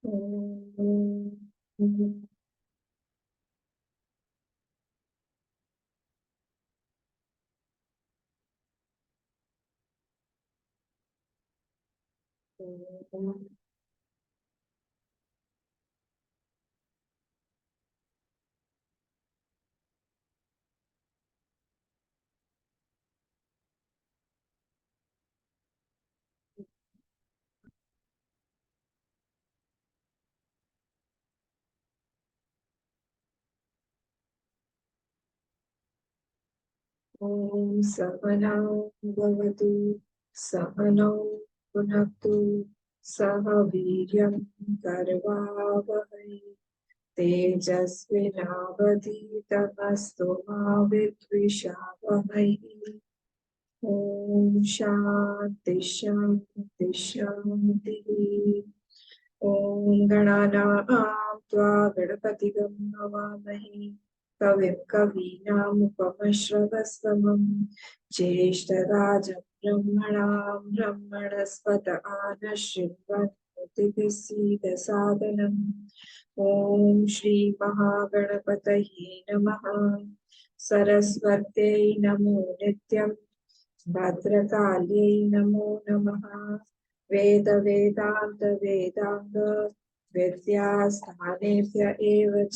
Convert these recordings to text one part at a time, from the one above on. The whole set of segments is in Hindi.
ॐ सहनौ भवतु सहनौ भुनक्तु सह वीर्यं करवावहै तेजस्विनावधीतमस्तु मा विद्विषावहै। ॐ शान्ति शान्ति शान्तिः। ॐ गणानां त्वा गणपतिगं हवामहे कविं कवीनामुपमश्रवस्तमं ज्येष्ठराजं ब्रह्मणां ब्रह्मणस्पत आनश्चिन्वन्नोतिभिः सीदसादनम्। ॐ श्री महागणपतये नमः। सरस्वत्यै नमो नित्यम्। भद्रकाल्यै नमो नमः। वेद वेदांत वेदांग विद्यास्थानेभ्य एव च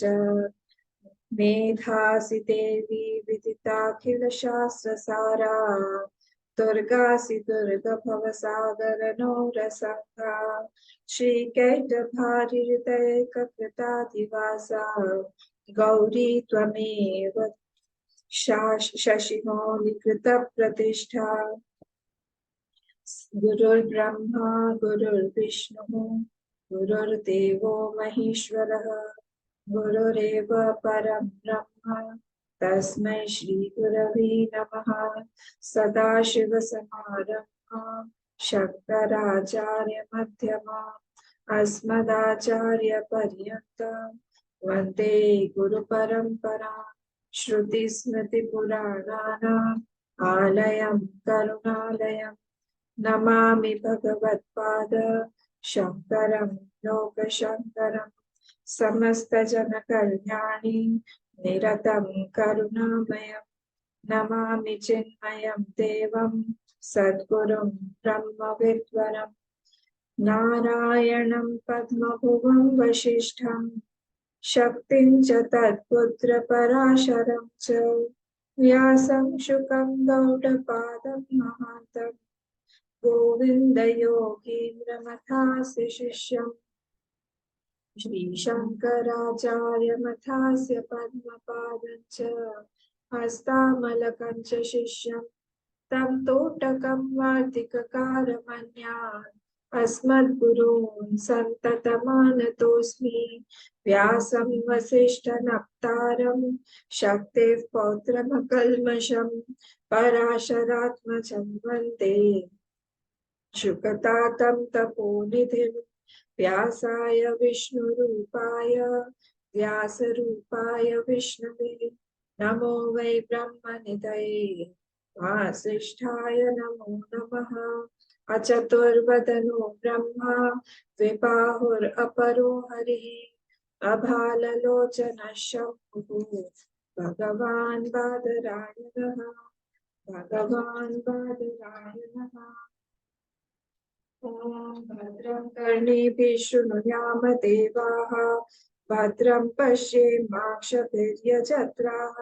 मेधासि देवी विदिताखिल शास्त्रसारा दुर्गासि दुर्गभवसागर नौरसंगा श्रीकैटभारिहृदयैककृताधिवासा गौरी त्वमेव शशिमौलिकृतप्रतिष्ठा गुरुर्ब्रह्मा गुरुर्विष्णुः गुरुर्देवो महेश्वरः गुरुरेव परं ब्रह्म तस्मै श्री गुरवे नमः। सदाशिवसमारम्भां शङ्कराचार्यमध्यमाम् अस्मदाचार्यपर्यन्तं वन्दे गुरुपरम्पराम्। श्रुतिस्मृतिपुराणानाम् आलयं करुणालयं नमामि भगवत्पाद शङ्करं लोकशङ्करं। समस्तजनकल्याणी निरतं करुणामयं नमामि चिन्मयं देवं सद्गुरुं ब्रह्मविद्वरं नारायणं पद्मभुवं वसिष्ठं शक्तिं च तत्पुत्रपराशरं च व्यासं शुकं गौडपादं महान्तं गोविन्दयोगीन्द्रमथास्य शिष्यम् श्रीशङ्कराचार्यमथास्य पद्मपादं च हस्तामलकं च शिष्यं तं तोटकं वार्तिककारमन्यान् अस्मद्गुरून् सन्ततमानतोऽस्मि। व्यासं वसिष्ठनप्तारं शक्तेः पौत्रमकल्मषं पराशरात्मजं वन्दे शुकतातं तपोनिधिं। व्यासाय विष्णुरूपाय व्यासरूपाय विष्णवे नमो वै ब्रह्मनिधये वासिष्ठाय नमो नमः। अचतुर्वदनो ब्रह्मा द्विबाहुरपरो हरिः अभाललोचनः शम्भुः भगवान् बादरायणः भगवान् बादरायणः। ॐ भद्रं कर्णेभिः शृणुयाम देवाः भद्रं पश्येमाक्षभिर्यजत्राः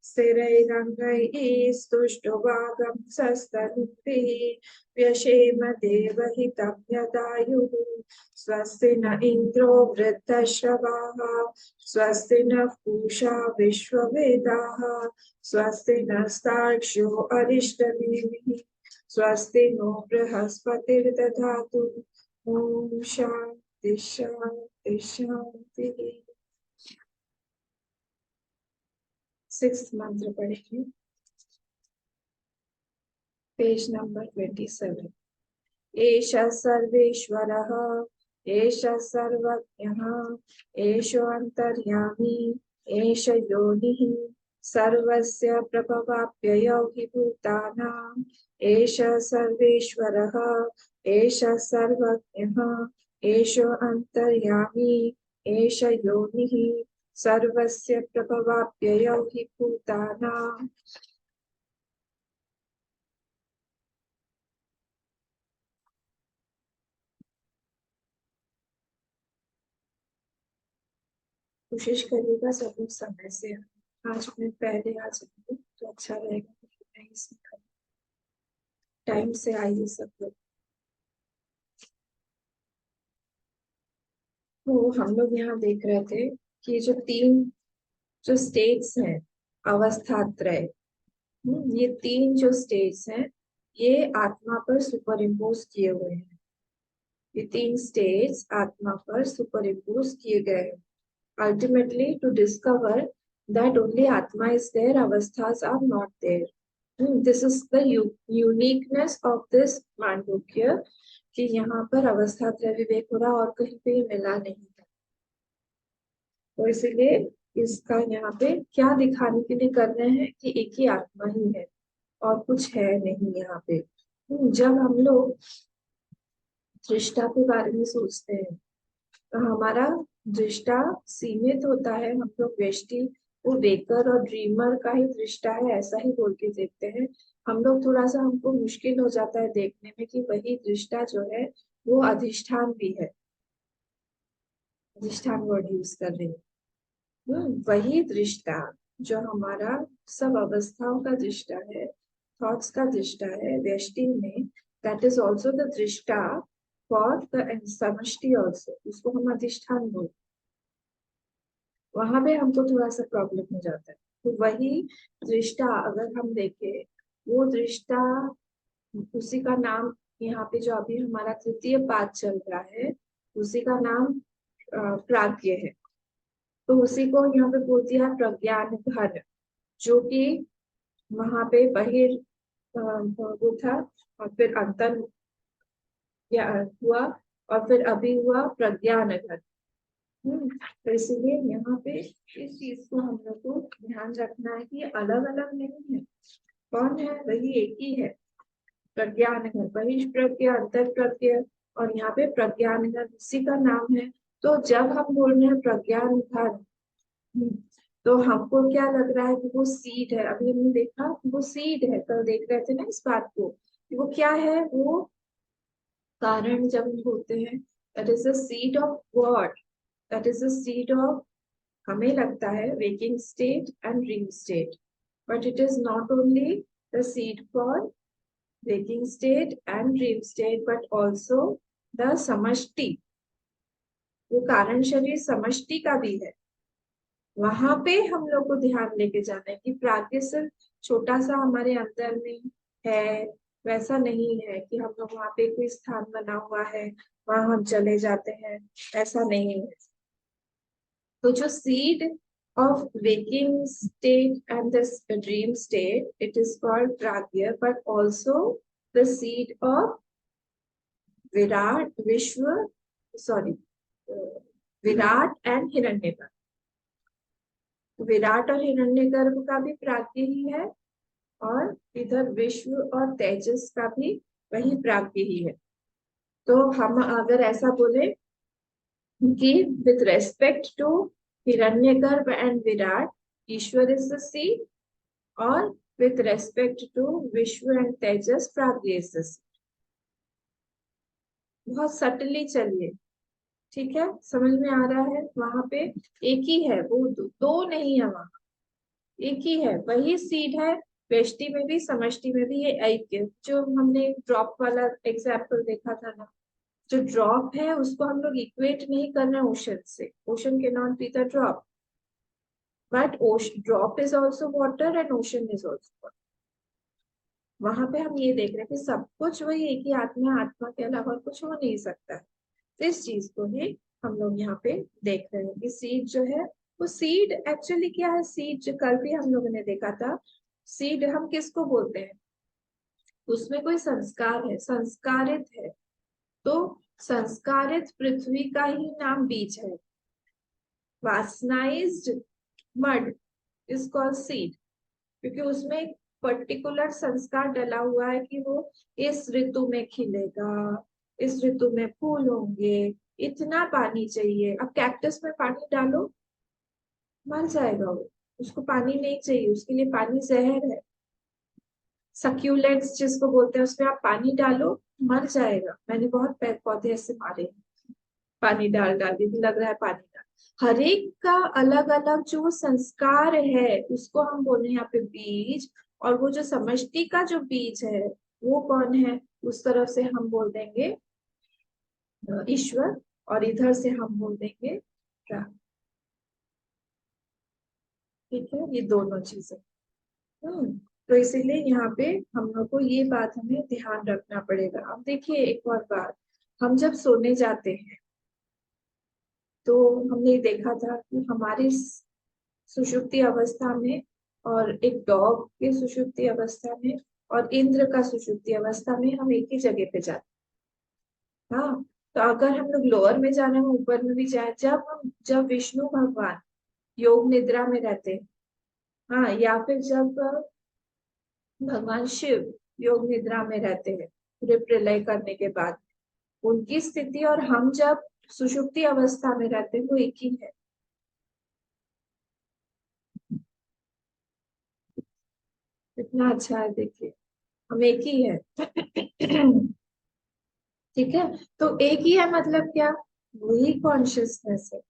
स्थिरैरङ्गैः स्तुष्टुवागंसस्तनूभिः व्यशेम देवहितं यदायुः। स्वस्ति न इन्द्रो वृद्धश्रवाः स्वस्ति नः पूषा विश्ववेदाः स्वस्ति नस्तार्क्ष्यो अरिष्टनेमिः स्वस्ति नो बृहस्पतिर्दधातु। ॐ शान्ति शान्ति शान्तिः। 6th मंत्र पढ़ेंगे। Page number 27। एष सर्वेश्वरः एष सर्वज्ञः एषो अन्तर्यामी एष योनिः सर्वस्य प्रभवाप्ययौ हि भूतानाम् एष सर्वेश्वरः एष सर्वज्ञः एषो अंतर्यामी एष योनिः सर्वस्य प्रभवाप्ययौ हि भूतानाम्। कोशिश करिएगा सब लोग समय से आएं। 5 मिनट पहले आ जाएंगे तो अच्छा रहेगा, नहीं सीखा टाइम से आइए सब लोग। तो हम लोग यहाँ देख रहे थे कि जो तीन जो स्टेट्स हैं अवस्थात्रय, ये तीन जो स्टेट्स हैं ये आत्मा पर सुपर इम्पोज किए हुए हैं। ये तीन स्टेट्स आत्मा पर सुपर इम्पोज किए गए हैं ultimately to discover that only Atma is there, avasthas are not there. This is the uniqueness of this Mandukya कि यहाँ पर अवस्था त्रय विवेक हो रहा और कहीं पे मिला नहीं है। तो इसीलिए इसका यहाँ पे क्या दिखाने के लिए कर रहे हैं कि एक ही आत्मा ही है और कुछ है नहीं यहाँ पे। जब हम लोग दृष्टा के बारे में सोचते हैं तो हमारा दृष्टा सीमित होता है। हम लोग व्यष्टि वो वेकर और ड्रीमर का ही दृष्टा है ऐसा ही बोल के देखते हैं। हम लोग थोड़ा सा हमको मुश्किल हो जाता है देखने में कि वही दृष्टा जो है वो अधिष्ठान भी है। अधिष्ठान वर्ड यूज कर रही हूँ। वही दृष्टा जो हमारा सब अवस्थाओं का दृष्टा है, थॉट्स का दृष्टा है व्यष्टि में, दैट इज ऑल्सो द दृष्टा फॉर द समष्टि ऑल्सो, उसको हम अधिष्ठान बोलते हैं। वहां पे हमको थोड़ा सा प्रॉब्लम हो जाता है। तो वही दृष्टा अगर हम देखें, वो दृष्टा उसी का नाम यहाँ पे जो अभी हमारा तृतीय पाद चल रहा है उसी का नाम प्राज्ञ है। तो उसी को यहाँ पे बोल दिया प्रज्ञान घन, जो कि वहां पे वो था और फिर अंतर हुआ और फिर अभी हुआ प्रज्ञान घन। तो इसीलिए यहाँ पे इस चीज को हम लोग को ध्यान रखना है कि अलग अलग नहीं है। कौन है? वही एक ही है, प्रज्ञान है, बहिष्प्रज्ञ अंतर प्रज्ञ, और यहाँ पे प्रज्ञान है उसी का नाम है। तो जब हम बोल रहे हैं प्रज्ञान घन, तो हमको क्या लग रहा है कि वो सीड है। अभी हमने देखा वो सीड है, कल देख रहे थे ना इस बात को कि वो क्या है। वो कारण जब हम बोलते हैं that is the seed of what, that is the seed of, हमें लगता है waking state and dream state, but it is not only the seed for waking state and dream state but also the समष्टि, वो कारण शरीर समष्टि का भी है। वहां पे हम लोग को ध्यान लेके जाना है कि प्राज्ञ सिर्फ छोटा सा हमारे अंदर में है, वैसा नहीं है कि हम लोग वहां पे कोई स्थान बना हुआ है वहां हम चले जाते हैं, ऐसा नहीं है। तो जो seed of waking state and the dream state, it is called pragya, but also the seed of virat vishwa, sorry, Virat and Hiranyagarbha. Virat और हिरण्यगर्भ का भी प्राग्ञ ही है और इधर विश्व और तेजस का भी वही प्राग्ञ ही है। तो हम अगर ऐसा बोले कि with respect to Hiranyagarbha and Virat, Ishwar is the seed, और with respect to Vishwa and Tejas, Prajna is the seed। बहुत सटली चलिए, ठीक है, समझ में आ रहा है। वहां पे एक ही है, वो दो नहीं है, वहां एक ही है, वही सीड है। व्यष्टि में भी समष्टि में भी ये ऐक्य, जो हमने ड्रॉप वाला एग्जाम्पल देखा था ना, जो ड्रॉप है उसको हम लोग इक्वेट नहीं कर रहे ओशन से। Ocean can not be the drop, but drop is also water and ocean is also water. वहां पे हम ये देख रहे हैं कि सब कुछ वही एक ही आत्मा, आत्मा के अलावा कुछ हो नहीं सकता है। इस चीज को ही हम लोग यहाँ पे देख रहे हैं कि सीड जो है वो सीड एक्चुअली क्या है। सीड जो कल भी हम लोगों ने देखा था, सीड हम किसको बोलते हैं, उसमें कोई संस्कार है, संस्कारित है। तो संस्कारित पृथ्वी का ही नाम बीज है। वासनाइज्ड मड इज कॉल्ड सीड, क्योंकि उसमें एक पर्टिकुलर संस्कार डला हुआ है कि वो इस ऋतु में खिलेगा, इस ऋतु में फूल होंगे, इतना पानी चाहिए। अब कैक्टस में पानी डालो, मर जाएगा वो, उसको पानी नहीं चाहिए, उसके लिए पानी जहर है। सक्यूलेंट्स जिसको बोलते हैं, उसमें आप पानी डालो, मर जाएगा। मैंने बहुत पेड़ पौधे ऐसे मारे हैं, पानी डाल डाल के भी लग रहा है पानी डाल। हर एक का अलग अलग जो संस्कार है उसको हम बोल रहे हैं यहाँ पे बीज। और वो जो समष्टि का जो बीज है वो कौन है, उस तरफ से हम बोल देंगे ईश्वर, और इधर से हम बोल देंगे राम। ठीक है, ये दोनों चीजें। तो इसीलिए यहाँ पे हम लोग को ये बात हमें ध्यान रखना पड़ेगा। अब देखिए एक और बात, हम जब सोने जाते हैं तो हमने देखा था कि हमारी सुषुप्ति अवस्था में और एक डॉग के सुषुप्ति अवस्था में और इंद्र का सुषुप्ति अवस्था में हम एक ही जगह पे जाते हैं। हाँ, तो अगर हम लोग लोअर में जाना है ऊपर में भी जाए, जब विष्णु भगवान योग निद्रा में रहते हैं, हाँ, या फिर जब भगवान शिव योग निद्रा में रहते हैं पूरे प्रलय करने के बाद, उनकी स्थिति और हम जब सुषुप्ति अवस्था में रहते हैं वो एक ही है। इतना अच्छा है, देखिए हम एक ही है। ठीक है, तो एक ही है मतलब क्या, वही कॉन्शियसनेस है,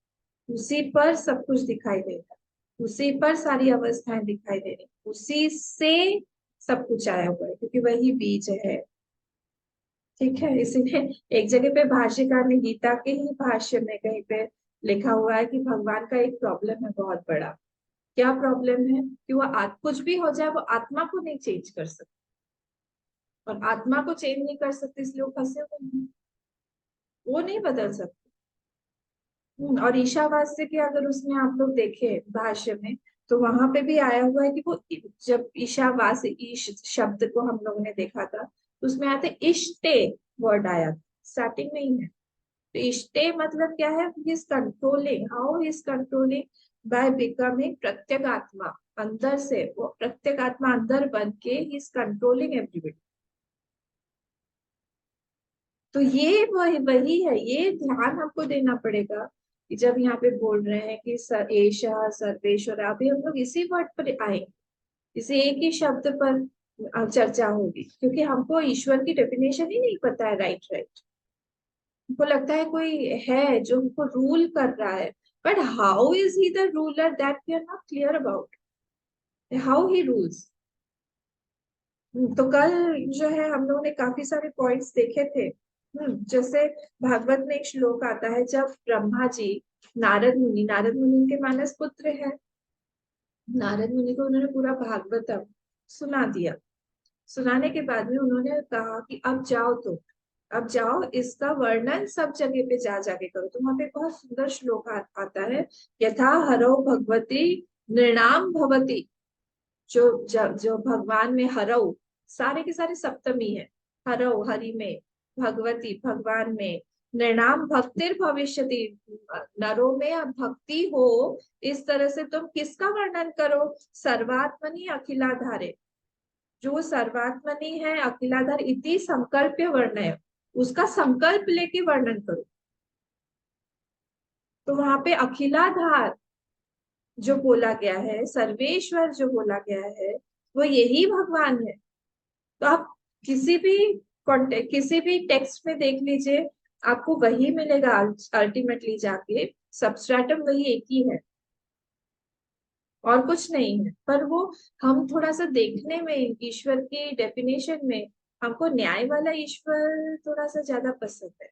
उसी पर सब कुछ दिखाई देगा, उसी पर सारी अवस्थाएं दिखाई दे रही, उसी से सब कुछ आया हुआ है, क्योंकि वही बीज है। ठीक है, इसीलिए एक जगह पे भाष्यकार ने गीता के ही भाष्य में कहीं पे लिखा हुआ है कि भगवान का एक प्रॉब्लम है बहुत बड़ा। क्या प्रॉब्लम है कि वो कुछ भी हो जाए वो आत्मा को नहीं चेंज कर सकते, और आत्मा को चेंज नहीं कर सकते इसलिए वो फंसे हुए हैं, वो नहीं बदल सकते। और ईशावास्य के अगर उसमें आप लोग देखें भाष्य में, तो वहां पे भी आया हुआ है कि वो जब ईशावास ईश शब्द को हम लोगों ने देखा था, तो उसमें आया था इष्टे, वर्ड आया था, स्टार्टिंग में ही है। तो इष्टे मतलब क्या है, he is controlling, how he is controlling, by becoming Pratyagatma, अंदर से वो प्रत्यगात्मा अंदर बन के ही इज कंट्रोलिंग एवरीबडी। तो ये वही वही है, ये ध्यान हमको देना पड़ेगा कि जब यहाँ पे बोल रहे हैं कि एषः सर्वेश्वर, अभी हम लोग इसी वर्ड पर आएंगे, इसी एक ही शब्द पर चर्चा होगी, क्योंकि हमको ईश्वर की डेफिनेशन ही नहीं पता है। राइट राइट, हमको लगता है कोई है जो हमको रूल कर रहा है, but how is he the ruler, that we are not clear about, how he rules. तो कल जो है हम लोगों ने काफी सारे पॉइंट्स देखे थे। जैसे भागवत में एक श्लोक आता है, जब ब्रह्मा जी नारद मुनि उनके मानस पुत्र है, नारद मुनि को उन्होंने पूरा भागवतम सुना दिया। सुनाने के बाद में उन्होंने कहा कि अब जाओ, तो अब जाओ इसका वर्णन सब जगह पे जा जाके करो। तो वहां पे बहुत सुंदर श्लोक आता है, यथा हरौ भगवती नृणाम भवती, जो भगवान में हरौ, सारे के सारे सप्तमी है, हरौ हरि में, भगवती भगवान में, नृणाम भक्तिर भविष्यति, नरों में अब भक्ति हो, इस तरह से तुम किसका वर्णन करो, सर्वात्मनि अखिलाधारे, जो सर्वात्मनि है अखिलाधार इति संकल्प्य वर्ण है, उसका संकल्प लेके वर्णन करो। तो वहां पे अखिलाधार जो बोला गया है, सर्वेश्वर जो बोला गया है, वो यही भगवान है। तो आप किसी भी कॉन्टेक्ट किसी भी टेक्स्ट में देख लीजिए, आपको वही मिलेगा अल्टीमेटली जाके, सबस्ट्रेटम वही एक ही है और कुछ नहीं है। पर वो हम थोड़ा सा देखने में ईश्वर की डेफिनेशन में हमको न्याय वाला ईश्वर थोड़ा सा ज्यादा पसंद है,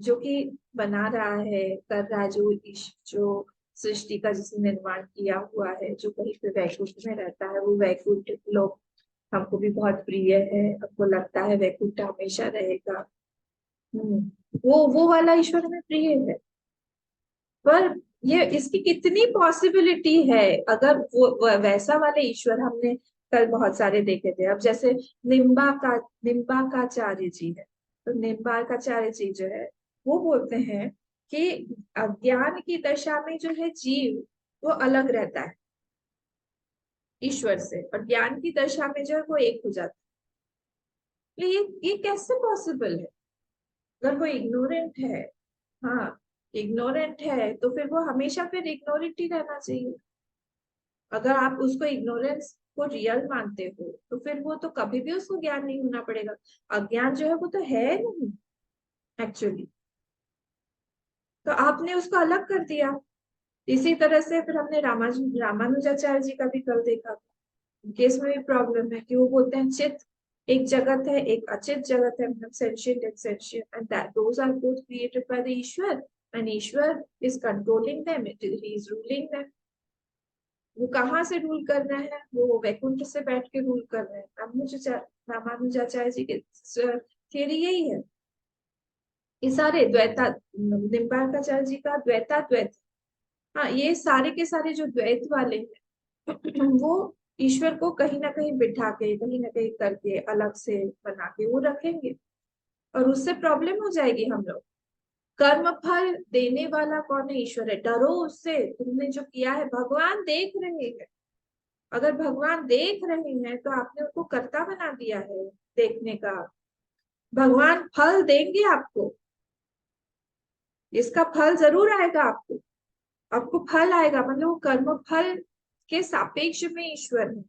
जो कि बना रहा है, कर रहा है, जो सृष्टि का जिसने निर्माण किया हुआ है, जो कहीं पे वैकुंठ में रहता है, वो वैकुंठ लोग हमको भी बहुत प्रिय है, हमको लगता है वैकुंठ हमेशा रहेगा। वो वाला ईश्वर हमें प्रिय है। पर ये इसकी कितनी पॉसिबिलिटी है, अगर वो वैसा वाले ईश्वर हमने कल बहुत सारे देखे थे। अब जैसे निम्बाकाचार्य जी है, तो निम्बाकाचार्य जी जो है वो बोलते हैं कि अज्ञान की दशा में जो है जीव वो अलग रहता है ईश्वर से, और ज्ञान की दशा में जो है वो एक हो जाता है। ये कैसे पॉसिबल है? अगर वो इग्नोरेंट है, हाँ इग्नोरेंट है, तो फिर वो हमेशा फिर इग्नोरेंट ही रहना चाहिए। अगर आप उसको इग्नोरेंस को रियल मानते हो तो फिर वो तो कभी भी उसको ज्ञान नहीं होना पड़ेगा। अज्ञान जो है वो तो है नहीं एक्चुअली, तो आपने उसको अलग कर दिया। इसी तरह से फिर हमने रामानुजाचार्य जी का भी कल देखा था, उनके इसमें भी प्रॉब्लम है कि वो बोलते हैं चित एक जगत है, एक अचित जगत है, मतलब sentient and sentient, and that those are both created by the Ishwar, and Ishwar is controlling them, he is ruling them. वो कहाँ से रूल कर रहे हैं? वो वैकुंठ से बैठ के रूल कर रहे हैं। रामानुजाचार्य जी के थियरी यही है। ये सारे द्वैता, निम्बार्काचार्य जी का द्वैत, हाँ ये सारे के सारे जो द्वैत वाले हैं वो ईश्वर को कहीं ना कहीं बिठा के, कहीं ना कहीं करके, अलग से बना के वो रखेंगे, और उससे प्रॉब्लम हो जाएगी हम लोग। कर्म फल देने वाला कौन है? ईश्वर है। डरो उससे, तुमने जो किया है भगवान देख रहे हैं। अगर भगवान देख रहे हैं तो आपने उनको कर्ता बना दिया है देखने का। भगवान फल देंगे आपको, इसका फल जरूर आएगा आपको। आपको फल आएगा, मतलब वो कर्म फल के सापेक्ष में ईश्वर है।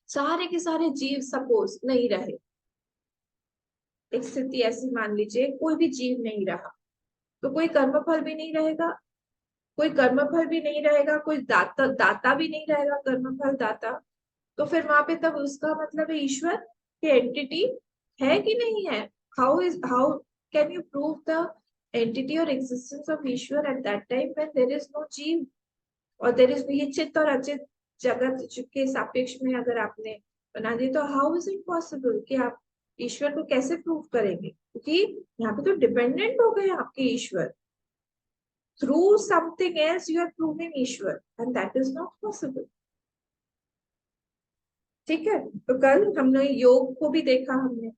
सारे के सारे जीव सपोज नहीं रहे, एक स्थिति ऐसी मान लीजिए कोई भी जीव नहीं रहा, तो कोई कर्मफल भी नहीं रहेगा, कोई कर्मफल भी नहीं रहेगा, कोई दाता दाता भी नहीं रहेगा, कर्मफल दाता। तो फिर वहां पे तब उसका मतलब है ईश्वर की एंटिटी है कि नहीं है? How can you prove the entity और existence of Ishwar at that time when there is no jiva, और देयर इज ये चित्त और अचित जगत के सापेक्ष में अगर आपने बना दी, तो हाउ इज इट पॉसिबल कि आप ईश्वर को कैसे प्रूव करेंगे? क्योंकि यहाँ पे तो डिपेंडेंट हो गए आपके ईश्वर। Through something else you are proving Ishwar, and that is not possible. ठीक है, तो कल हमने योग को भी देखा। हमने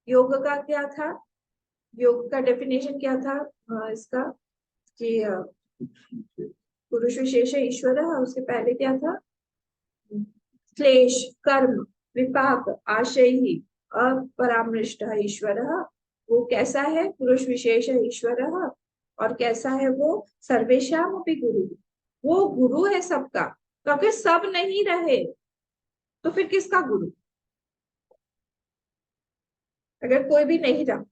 योग का क्या था, योग का डेफिनेशन क्या था इसका, कि पुरुष विशेष ईश्वर है, उसके पहले क्या था? क्लेश कर्म विपाक आशय ही अपरामृष्ट ईश्वर। वो कैसा है? पुरुष विशेष है ईश्वर। और कैसा है वो? सर्वेशाम अपि गुरु, वो गुरु है सबका। तो अगर सब नहीं रहे तो फिर किसका गुरु? अगर कोई भी नहीं रहा,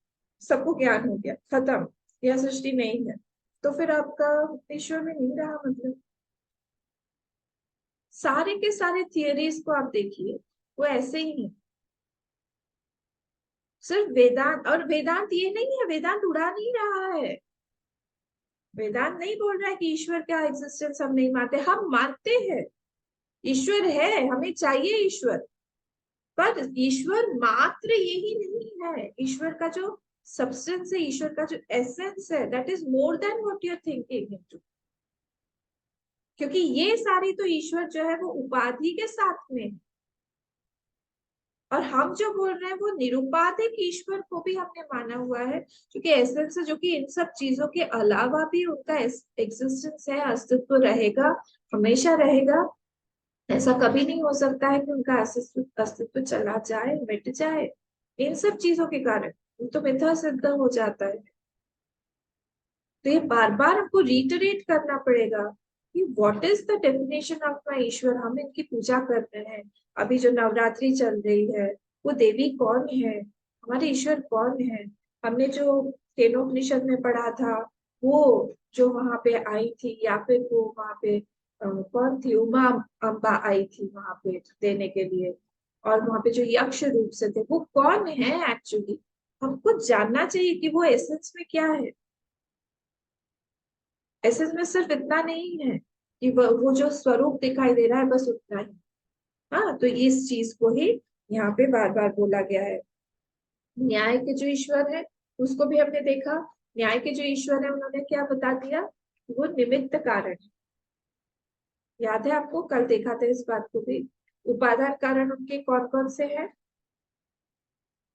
सबको ज्ञान हो गया, खत्म, यह सृष्टि नहीं है, तो फिर आपका ईश्वर में नहीं रहा मतलब। सारे के सारे थियरीज को आप देखिए, वो ऐसे ही है। सिर्फ वेदांत, और वेदांत ये नहीं है, वेदांत उड़ा नहीं रहा है। वेदांत नहीं बोल रहा है कि ईश्वर का एग्जिस्टेंस हम नहीं मानते, हम मानते हैं। ईश्वर है, हमें चाहिए ईश्वर। पर ईश्वर मात्र यही नहीं है, ईश्वर का जो सब्सटेंस है, ईश्वर का जो एसेंस है, that is more than what you are thinking. क्योंकि ये सारी तो ईश्वर जो है वो उपाधि के साथ में है। और हम जो बोल रहे हैं वो निरुपाधिक ईश्वर को भी हमने माना हुआ है, क्योंकि एसेंस है, जो कि इन सब चीजों के अलावा भी उनका एग्जिस्टेंस है, अस्तित्व रहेगा, हमेशा रहेगा। ऐसा कभी नहीं हो सकता है कि उनका अस्तित्व अस्तित्व चला जाए, मिट जाए इन सब चीजों के कारण। वो तो मिथ्या सिद्ध हो जाता है। तो ये बार बार हमको रिटरेट करना पड़ेगा कि what is the definition of my Ishwar. हम इनकी पूजा कर रहे हैं, अभी जो नवरात्रि चल रही है, वो देवी कौन है, हमारे ईश्वर कौन है? हमने जो केनोपनिषद में पढ़ा था, वो जो वहां पे आई थी, या फिर वो वहां पे कौन थी, उमा अम्बा आई थी वहां पे देने के लिए, और वहां पे जो यक्ष रूप से थे, वो कौन है एक्चुअली? हमको जानना चाहिए कि वो एसेंस में क्या है। एसेंस में सिर्फ इतना नहीं है कि वो जो स्वरूप दिखाई दे रहा है, बस उतना ही। हाँ, तो इस चीज को ही यहाँ पे बार बार बोला गया है। न्याय के जो ईश्वर है उसको भी हमने देखा। न्याय के जो ईश्वर है उन्होंने क्या बता दिया? वो निमित्त कारण है। याद है आपको, कल देखा था इस बात को भी। उपादान कारण उनके कौन कौन से हैं?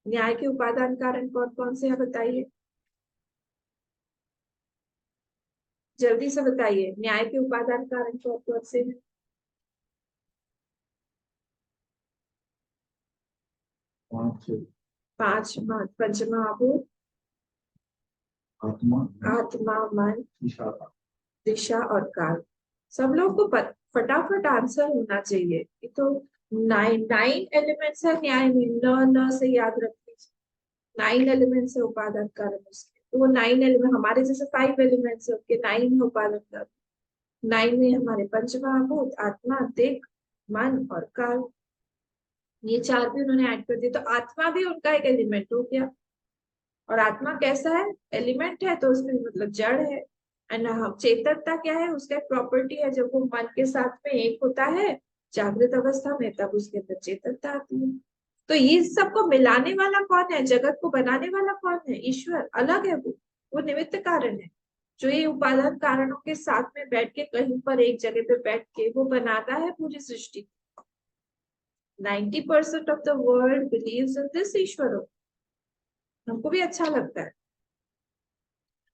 न्याय के उपादान कारण कौन कौन से हैं बताइए, जल्दी से बताइए, न्याय के उपादान कारण कौन कौन से हैं? पांच पंचमहाभूत, आत्मा, मन, दिशा और काल। सब लोग को फटाफट आंसर होना चाहिए। ये तो नाइन एलिमेंट्स है न्याय में, न से याद रख लीजिए। 9 एलिमेंट्स है उपादान कारण उसके, तो वो 9 एलिमेंट, हमारे जैसे 5 एलिमेंट्स है उनके 9 है उपादान कारण। 9 में हमारे पंचमहाभूत, आत्मा, दिक्, मन और काल, ये 4 भी उन्होंने ऐड कर दिए, तो आत्मा भी उनका एक एलिमेंट हो गया। और आत्मा कैसा है? एलिमेंट है, तो उसमें मतलब जड़ है। एंड हम चेतनता क्या है? उसका एक प्रॉपर्टी है, जब वो मन के साथ में एक होता है जागृत अवस्था में, तब उसके अंदर चेतनता आती है। तो ये सबको मिलाने वाला कौन है? जगत को बनाने वाला कौन है? ईश्वर। अलग है वो निमित्त कारण है, जो ये उपादान कारणों के साथ में बैठ के कहीं पर एक जगह पे बैठ के वो बनाता है पूरी सृष्टि। 90% of the world believes in this Ishwar. हमको भी अच्छा लगता है।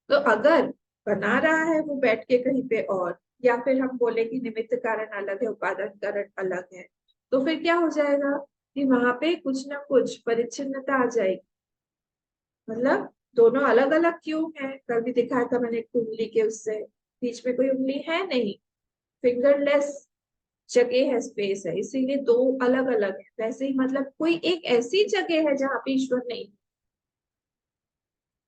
तो अगर बना रहा है वो बैठ के कहीं पे, और या फिर हम बोले कि निमित्त कारण अलग है, उपादान कारण अलग है, तो फिर क्या हो जाएगा कि वहां पे कुछ ना कुछ परिच्छिन्नता आ जाएगी। मतलब दोनों अलग अलग क्यों है? कल भी दिखाया था मैंने एक उंगली के, उससे बीच में कोई उंगली है नहीं, फिंगरलेस जगह है, स्पेस है, इसीलिए दो अलग अलग है। वैसे ही मतलब कोई एक ऐसी जगह है जहाँ पे ईश्वर नहीं,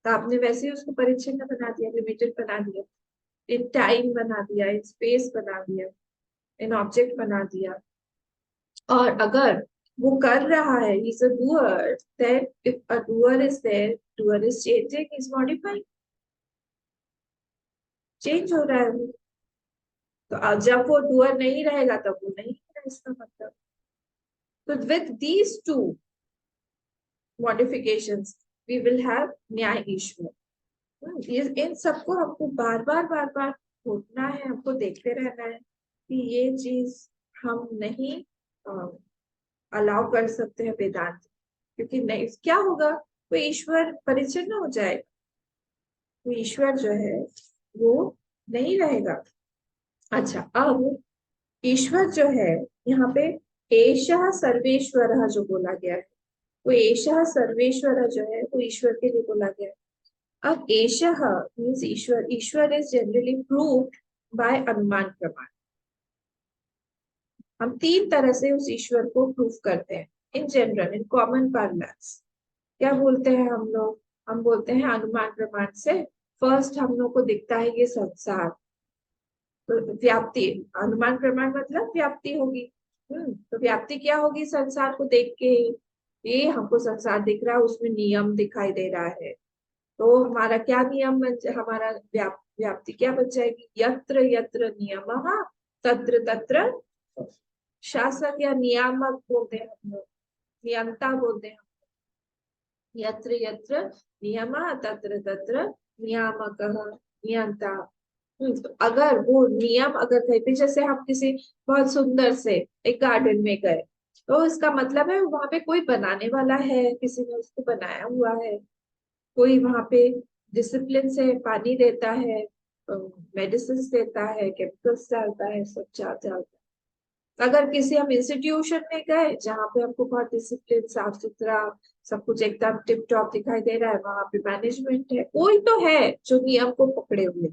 तो आपने वैसे ही उसको परिच्छिन्न बना दिया, लिमिटेड बना दिया, इन टाइम बना दिया, इन स्पेस बना दिया, इन ऑब्जेक्ट बना दिया। और अगर वो कर रहा है, he is a doer, then if a doer is there, doer is changing, is modifying, change हो रहा है वो। तो अब जब वो डूअर नहीं रहेगा तब वो नहीं है, इसका मतलब। तो with these two modifications we will have Nyaya Ishwar. इन सबको हमको बार बार घोटना है, हमको देखते रहना है कि ये चीज हम नहीं अलाउ कर सकते हैं वेदांत, क्योंकि नहीं क्या होगा, वो ईश्वर परिचिन्न हो जाएगा, वो ईश्वर जो है वो नहीं रहेगा। अच्छा, अब ईश्वर जो है यहाँ पे एषः सर्वेश्वर जो बोला गया है, वो एषः सर्वेश्वर जो है वो ईश्वर के लिए बोला गया है। अब एषः means Ishwar, Ishwar is generally proved bye अनुमान प्रमाण। हम 3 तरह से उस ईश्वर को प्रूव करते हैं in general, in common parlance. क्या बोलते हैं हम लोग? हम बोलते हैं अनुमान प्रमाण से। फर्स्ट हम लोग को दिखता है ये संसार, तो व्याप्ति, अनुमान प्रमाण मतलब व्याप्ति होगी। तो व्याप्ति क्या होगी? संसार को देख के ये हमको संसार दिख रहा है, उसमें नियम दिखाई दे रहा है, तो हमारा क्या नियम हमारा व्याप्ति क्या बन जाएगी? यत्र यत्र नियमः तत्र तत्र शासक या नियामक बोलते हैं हम लोग, नियंता बोलते हैं। यत्र यत्र नियमः तत्र तत्र नियामकः, नियंता। तो अगर वो नियम अगर कहीं पे, जैसे हम किसी बहुत सुंदर से एक गार्डन में गए, तो इसका मतलब है वहां पे कोई बनाने वाला है, किसी ने उसको बनाया हुआ है, कोई वहां पे डिसिप्लिन से पानी देता है, मेडिसिन देता है, केमिकल्स डालता है, सब डालता है। अगर किसी हम इंस्टीट्यूशन में गए जहाँ पे हमको बहुत डिसिप्लिन, साफ सुथरा, सब कुछ एकदम टिप टॉप दिखाई दे रहा है, वहां पे मैनेजमेंट है, कोई तो है जो नियम को पकड़े हुए।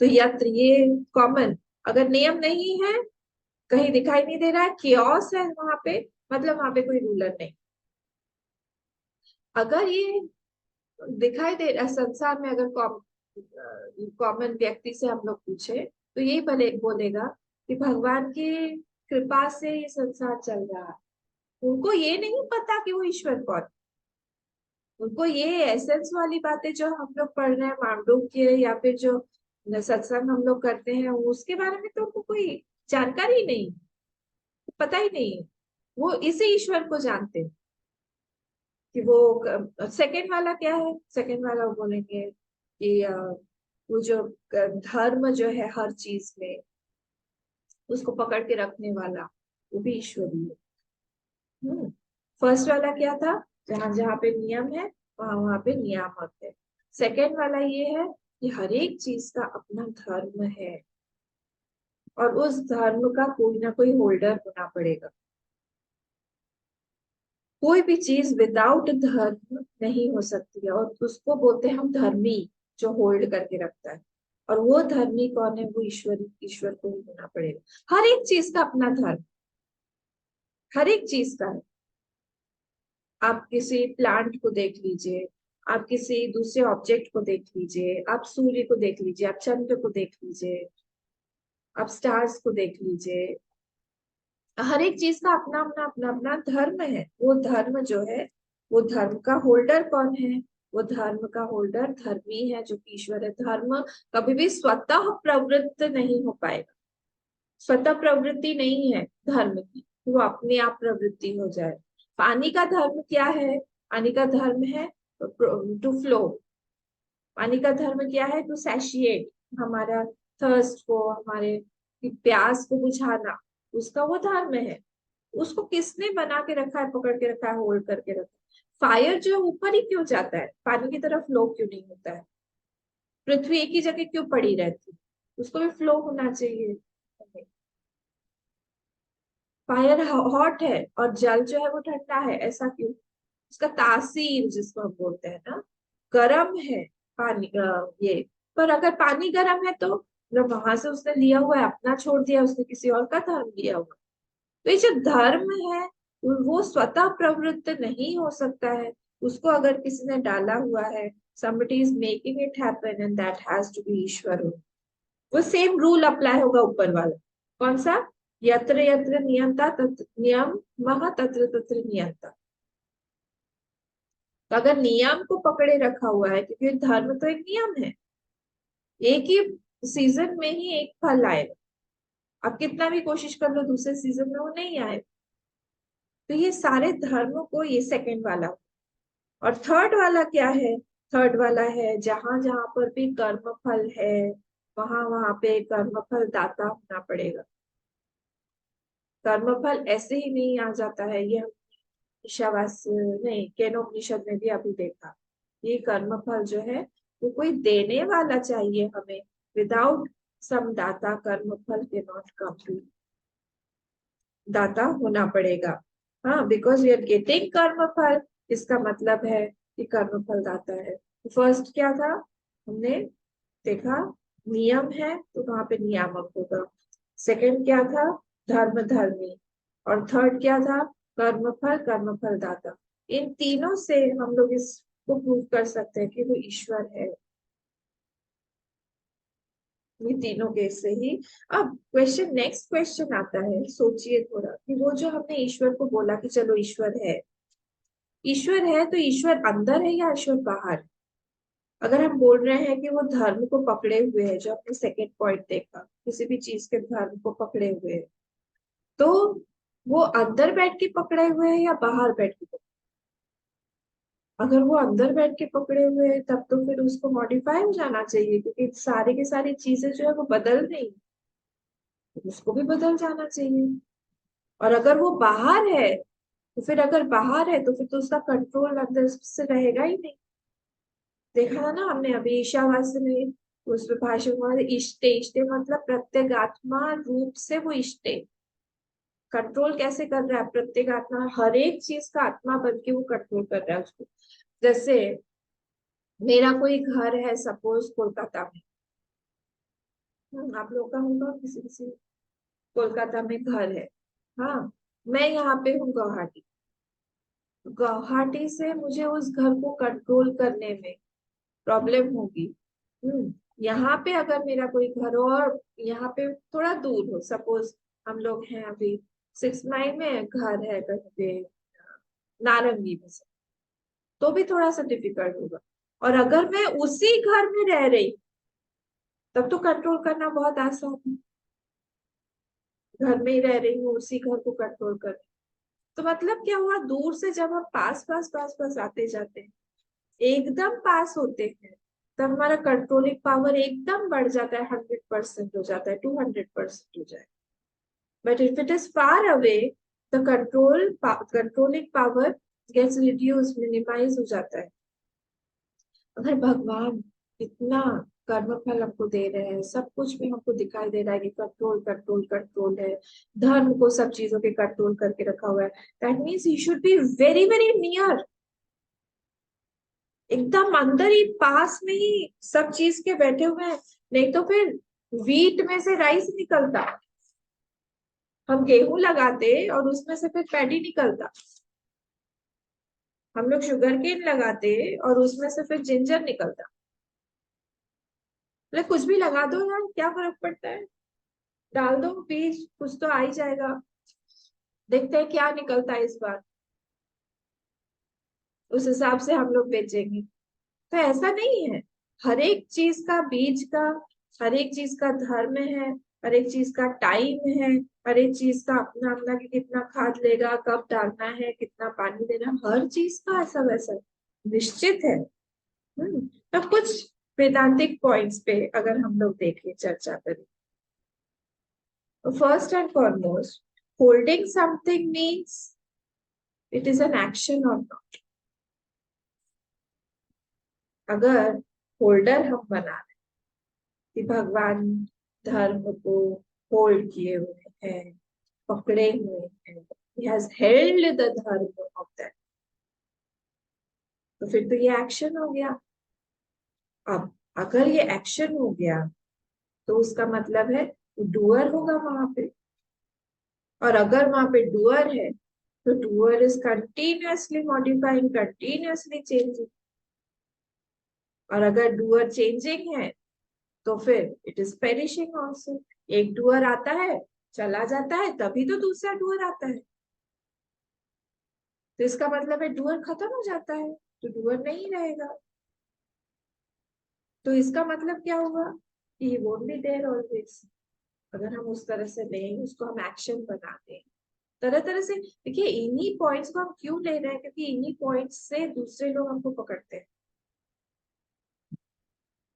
तो यत्र ये कॉमन, अगर नियम नहीं है, कहीं दिखाई नहीं दे रहा है, कियोस है वहां पे, मतलब वहां पे कोई रूलर नहीं। अगर ये दिखाई दे रहा है संसार में, अगर कॉमन व्यक्ति से हम लोग पूछे, तो यही बोलेगा कि भगवान की कृपा से ये संसार चल रहा है। उनको ये नहीं पता कि वो ईश्वर कौन, उनको ये एसेंस वाली बातें जो हम लोग पढ़ रहे हैं मांडूक्य या फिर जो सत्संग हम लोग करते हैं, उसके बारे में तो उनको कोई जानकारी नहीं, पता ही नहीं। वो इसी ईश्वर को जानते हैं कि वो सेकंड वाला क्या है। सेकंड वाला वो बोलेंगे कि वो जो धर्म जो है हर चीज में उसको पकड़ के रखने वाला, वो भी ईश्वर ही है। फर्स्ट वाला क्या था? जहां जहां पे नियम है वहां वहां पे नियामक है। सेकंड वाला ये है कि हर एक चीज का अपना धर्म है, और उस धर्म का कोई ना कोई होल्डर होना पड़ेगा। कोई भी चीज विदाउट धर्म नहीं हो सकती है, और उसको बोलते हैं हम धर्मी, जो होल्ड करके रखता है। और वो धर्मी कौन है? वो ईश्वर, ईश्वर को ही होना पड़ेगा। हर एक चीज का अपना धर्म, हर एक चीज का है। आप किसी प्लांट को देख लीजिए, आप किसी दूसरे ऑब्जेक्ट को देख लीजिए, आप सूर्य को देख लीजिए, आप चंद्र को देख लीजिए, आप स्टार्स को देख लीजिए। हर एक चीज का अपना अपना अपना अपना धर्म है। वो धर्म जो है, वो धर्म का होल्डर कौन है? वो धर्म का होल्डर धर्मी है, जो कि ईश्वर है। धर्म कभी भी स्वतः प्रवृत्त नहीं हो पाएगा। स्वतः प्रवृत्ति नहीं है धर्म की, वो अपने आप प्रवृत्ति हो जाए। पानी का धर्म क्या है? पानी का धर्म है टू फ्लो। पानी का धर्म क्या है? टू सैशिएट, हमारा थर्स्ट को, हमारे प्यास को बुझाना, उसका वो धर्म है। उसको किसने बना के रखा है, पकड़ के रखा है, होल्ड करके रखा है? फायर जो है ऊपर ही क्यों जाता है, पानी की तरफ फ्लो क्यों नहीं होता है? पृथ्वी एक ही जगह क्यों पड़ी रहती है? उसको भी फ्लो होना चाहिए। फायर हॉट है और जल जो है वो ठंडा है, ऐसा क्यों? उसका तासीर जिसको हम बोलते हैं ना, गर्म है पानी ये। पर अगर पानी गर्म है तो जब वहां से उसने लिया हुआ है, अपना छोड़ दिया, उसने किसी और का धर्म लिया हुआ। तो ये जो धर्म है वो स्वतः प्रवृत्त नहीं हो सकता है। उसको अगर किसी ने डाला हुआ है, somebody is making it happen and that has to be ईश्वर हो। वो सेम रूल अप्लाई होगा ऊपर वाला। कौन सा? यत्र यत्र नियंता तत्र नियम महा तत्र तत्र नियंता। तो अगर नियम को पकड़े रखा हुआ है, क्योंकि धर्म तो एक नियम है, एक ही सीजन में ही एक फल आएगा। आप कितना भी कोशिश कर लो दूसरे सीजन में वो नहीं आए। तो ये सारे धर्मों को, ये सेकंड वाला। और थर्ड वाला क्या है? थर्ड वाला है जहां जहां पर भी कर्म फल है, वहां वहां पे कर्म फल दाता होना पड़ेगा। कर्म फल ऐसे ही नहीं आ जाता है, ये हम ईशावास्य नहीं, केनोपनिषद में भी अभी देखा। ये कर्म फल जो है वो कोई देने वाला चाहिए हमें। विदाउट सम दाता कर्म फल के नॉट कम। दाता होना पड़ेगा। हाँ, बिकॉज वी आर गेटिंग कर्म फल, इसका मतलब है कि कर्म फल दाता है। फर्स्ट क्या था हमने देखा? नियम है तो वहां पे नियामक होगा। सेकंड क्या था? धर्म धर्मी। और थर्ड क्या था? कर्म फल दाता। इन तीनों से हम लोग इसको प्रूव कर सकते हैं कि वो ईश्वर है। ये तीनों केस से ही। अब क्वेश्चन, नेक्स्ट क्वेश्चन आता है, सोचिए थोड़ा कि वो जो हमने ईश्वर को बोला कि चलो ईश्वर है, ईश्वर है तो ईश्वर अंदर है या ईश्वर बाहर? अगर हम बोल रहे हैं कि वो धर्म को पकड़े हुए है, जो आपने सेकेंड पॉइंट देखा, किसी भी चीज के धर्म को पकड़े हुए है, तो वो अंदर बैठ के पकड़े हुए है या बाहर बैठ के अगर वो अंदर बैठ के पकड़े हुए हैं तब तो फिर उसको मॉडिफाई हो जाना चाहिए, क्योंकि सारी की सारी चीजें जो है वो बदल रही, उसको भी बदल जाना चाहिए। और अगर वो बाहर है, तो फिर अगर बाहर है तो फिर तो उसका कंट्रोल अंदर से रहेगा ही नहीं। देखा था ना हमने अभी ईशावास्य में, उस भाषण में इष्टे, इष्टे मतलब प्रत्येगात्मा रूप से वो इष्टे कंट्रोल कैसे कर रहा है? प्रत्येगात्मा हर एक चीज का आत्मा बन के वो कंट्रोल कर रहा है उसको। जैसे मेरा कोई घर है सपोज कोलकाता में, आप लोग का होगा किसी किसी, कोलकाता में घर है। हाँ, मैं यहाँ पे हूँ गुवाहाटी। गुवाहाटी से मुझे उस घर को कंट्रोल करने में प्रॉब्लम होगी। यहाँ पे अगर मेरा कोई घर हो और यहाँ पे थोड़ा दूर हो, सपोज हम लोग हैं अभी 6 माइल में, घर है कहीं पे नारंगी में से, तो भी थोड़ा सा डिफिकल्ट होगा। और अगर मैं उसी घर में रह रही, तब तो कंट्रोल करना बहुत आसान है। घर में ही रह रही हूँ, उसी घर को कंट्रोल कर। तो मतलब क्या हुआ, दूर से जब हम पास पास पास पास आते जाते हैं, एकदम पास होते हैं, तब हमारा कंट्रोलिंग पावर एकदम बढ़ जाता है, 100% हो जाता है, 200% हो जाए। But if it is far away, the controlling power gets reduce, minimize हो जाता है। अगर भगवान इतना कर्म फल हमको दे रहे हैं, सब कुछ में हमको दिखाई दे रहा है कि कंट्रोल कंट्रोल कंट्रोल है। धर्म को सब चीजों के कंट्रोल करके रखा हुआ है। That means he should be very very near, एकदम अंदर ही पास में ही सब चीज के बैठे हुए हैं। नहीं तो फिर वीट में से राइस निकलता, हम गेहूं लगाते और उसमें से फिर पैडी निकलता। हम लोग शुगर केन लगाते और उसमें से फिर जिंजर निकलता। मतलब कुछ भी लगा दो यार, क्या फर्क पड़ता है, डाल दो बीज, कुछ तो आ ही जाएगा। देखते हैं क्या निकलता है इस बार, उस हिसाब से हम लोग बेचेंगे। तो ऐसा नहीं है, हर एक चीज का बीज का, हर एक चीज का धर्म है, हर एक चीज का टाइम है, हर एक चीज का अपना अपना कि कितना खाद लेगा, कब डालना है, कितना पानी देना, हर चीज का ऐसा वैसा निश्चित है। तो कुछ वेदांतिक पॉइंट्स पे अगर हम लोग देखें, चर्चा करें, तो first and foremost, holding something means it is an action और नॉट। अगर होल्डर हम बना रहे कि भगवान धर्म को होल्ड किए हुए हैं, पकड़े हुए हैं, he has held the धर्म of that, तो फिर तो ये एक्शन हो गया। अब अगर ये एक्शन हो गया तो उसका मतलब है डूअर होगा वहां पे, और अगर वहां पे डूअर है तो doer is continuously modifying, continuously changing. और अगर डूअर चेंजिंग है तो फिर इट इज पेरिशिंग ऑल्सो। एक डूअर आता है, चला जाता है, तभी तो दूसरा डूअर आता है। तो इसका मतलब है डूअर खत्म हो जाता है तो डूअर नहीं रहेगा। तो इसका मतलब क्या हुआ कि he won't be there always. अगर हम उस तरह से लें, उसको हम एक्शन बना दें तरह तरह से। देखिए इन्हीं पॉइंट्स को हम क्यों ले रहे हैं, क्योंकि इन्हीं पॉइंट्स से दूसरे लोग हमको पकड़ते हैं।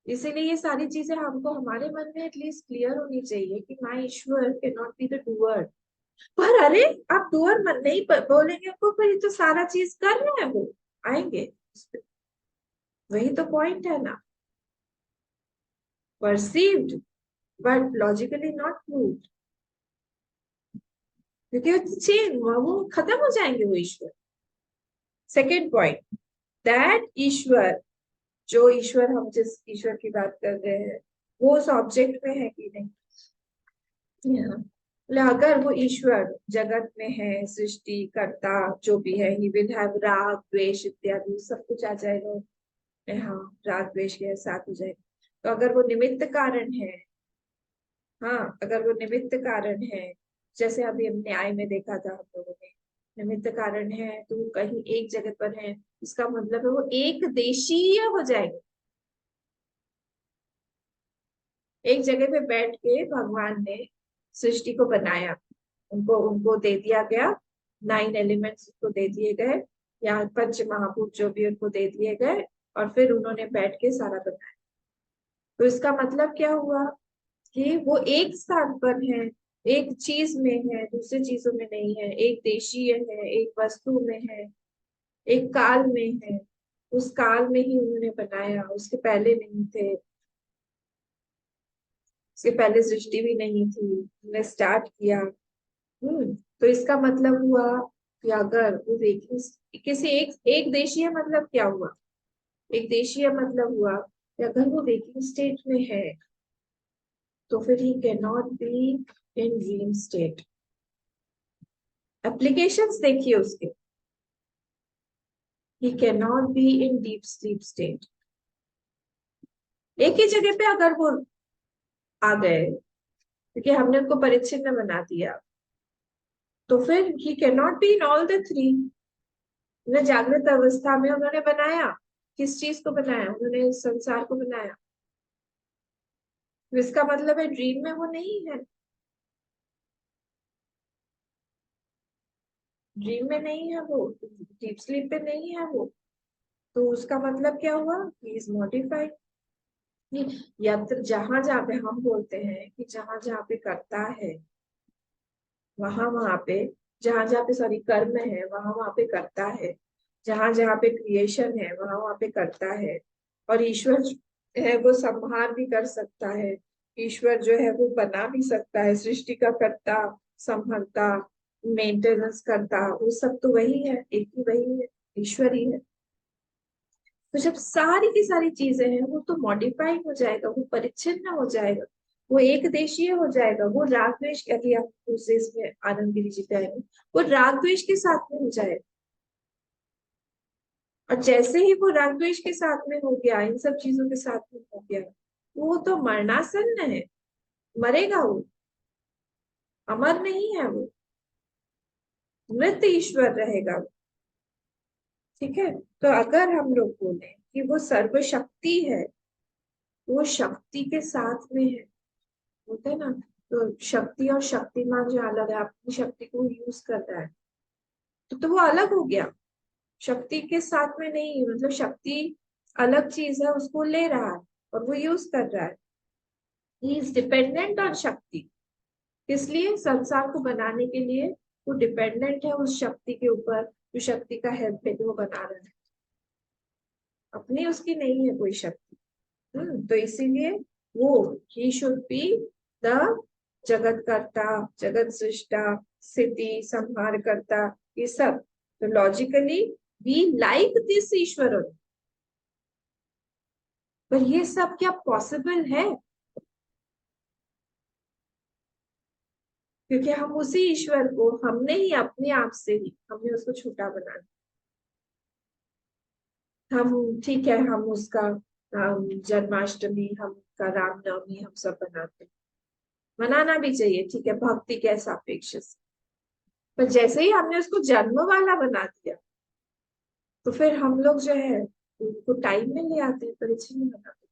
इसीलिए ये सारी चीजें हमको हमारे मन में एटलीस्ट क्लियर होनी चाहिए कि my Ishwar can not be the doer. पर अरे आप डूअर मन नहीं बोलेंगे उनको, फिर ये तो सारा चीज कर रहे हैं वो, आएंगे उस पे। वही तो पॉइंट है ना, perceived but logically not proved, क्योंकि चेंज वो खत्म हो जाएंगे वो ईश्वर। सेकेंड पॉइंट, दैट ईश्वर, जो ईश्वर हम जिस ईश्वर की बात कर रहे हैं वो उस ऑब्जेक्ट में है कि नहीं। हाँ। मतलब अगर वो ईश्वर जगत में है, सृष्टि करता जो भी है, ही विल हैव राग द्वेष इत्यादि सब कुछ आ जाएगा। हाँ, राग द्वेष के साथ हो जाएगा। तो अगर वो निमित्त कारण है, हाँ अगर वो निमित्त कारण है, जैसे अभी हम न्याय में देखा था हम लोगों ने, निमित्त कारण है तो वो कहीं एक जगह पर है, इसका मतलब है वो एक देशीय हो जाएगा। एक जगह पे बैठ के भगवान ने सृष्टि को बनाया, उनको उनको दे दिया गया, 9 एलिमेंट्स उनको दे दिए गए, या पंच महाभूत जो भी उनको दे दिए गए, और फिर उन्होंने बैठ के सारा बनाया। तो इसका मतलब क्या हुआ कि वो एक स्थान पर है, एक चीज में है, दूसरी चीजों में नहीं है, एक देशीय है, एक वस्तु में है, एक काल में है। उस काल में ही उन्होंने बनाया, उसके पहले नहीं थे, उसके पहले सृष्टि भी नहीं थी, उन्होंने स्टार्ट किया। तो इसका मतलब हुआ कि अगर वो देखिए किसी एक देशीय मतलब क्या हुआ, एक देशीय मतलब हुआ कि अगर वो वेकिंग स्टेट में है तो फिर he can not be in dream state. Applications देखिए उसके, he can not be in deep sleep state. एक ही जगह पे अगर वो आ गए, क्योंकि हमने उनको परिच्छिन्न बना दिया, तो फिर he can not be in all the three. उन्हें जागृत अवस्था में उन्होंने बनाया, किस चीज को बनाया, उन्होंने संसार को बनाया। तो इसका मतलब है ड्रीम में वो नहीं है, ड्रीम में नहीं है वो, डीप स्लीप पे नहीं है वो। तो उसका मतलब क्या हुआ, ही इज मॉडिफाइड। यंत्र जहां जहां पे हम बोलते हैं कि जहां जहां पे करता है, वहां वहां पे, जहां जहां पे सॉरी कर्म है वहां वहां पे करता है, जहां जहां पे क्रिएशन है वहां वहां पे करता है। और ईश्वर है वो संहार भी कर सकता है। ईश्वर जो है वो बना भी सकता है, सृष्टि का कर्ता, संहारता, मेंटेनेंस करता, वो सब तो वही है, एक ही वही है, ईश्वर ही है। तो जब सारी की सारी चीजें हैं, वो तो मॉडिफाई हो जाएगा, वो परिच्छिन्न हो जाएगा, वो एक देशीय हो जाएगा, वो राग द्वेष, यदि आप उस देश में आनंद गिरी जी पे आएंगे, वो राग द्वेष के साथ में हो जाएगा। और जैसे ही वो राग द्वेष के साथ में हो गया, इन सब चीजों के साथ में हो गया, वो तो मरणासन्न है, मरेगा वो, अमर नहीं है वो, मृत ईश्वर रहेगा वो। ठीक है। तो अगर हम लोग बोले कि वो सर्वशक्ति है, वो शक्ति के साथ में है, होता है ना, तो शक्ति और शक्तिमान जो अलग है, अपनी शक्ति को यूज कर रहा है, तो वो अलग हो गया, शक्ति के साथ में नहीं, मतलब शक्ति अलग चीज है, उसको ले रहा है और वो यूज कर रहा है। ही इज डिपेंडेंट ऑन शक्ति, इसलिए संसार को बनाने के लिए वो डिपेंडेंट है उस शक्ति के ऊपर, जो शक्ति का हेल्प लेके वो बना रहा है, अपनी उसकी नहीं है कोई शक्ति। तो इसीलिए वो ही शुड बी द जगत कर्ता, जगत सृष्टा, स्थिति संहार करता, ये सब। तो लॉजिकली वी लाइक दिस ईश्वर, पर ये सब क्या पॉसिबल है? क्योंकि हम उसी ईश्वर को, हमने ही अपने आप से ही हमने उसको छोटा बना दिया। हम ठीक है, हम उसका जन्माष्टमी, हम का रामनवमी हम सब बनाते हैं, मनाना भी चाहिए, ठीक है, भक्ति के सापेक्ष से। पर जैसे ही हमने उसको जन्म वाला बना दिया, तो फिर हम लोग जो है उनको टाइम में ले आते हैं, परिचय नहीं बनाते।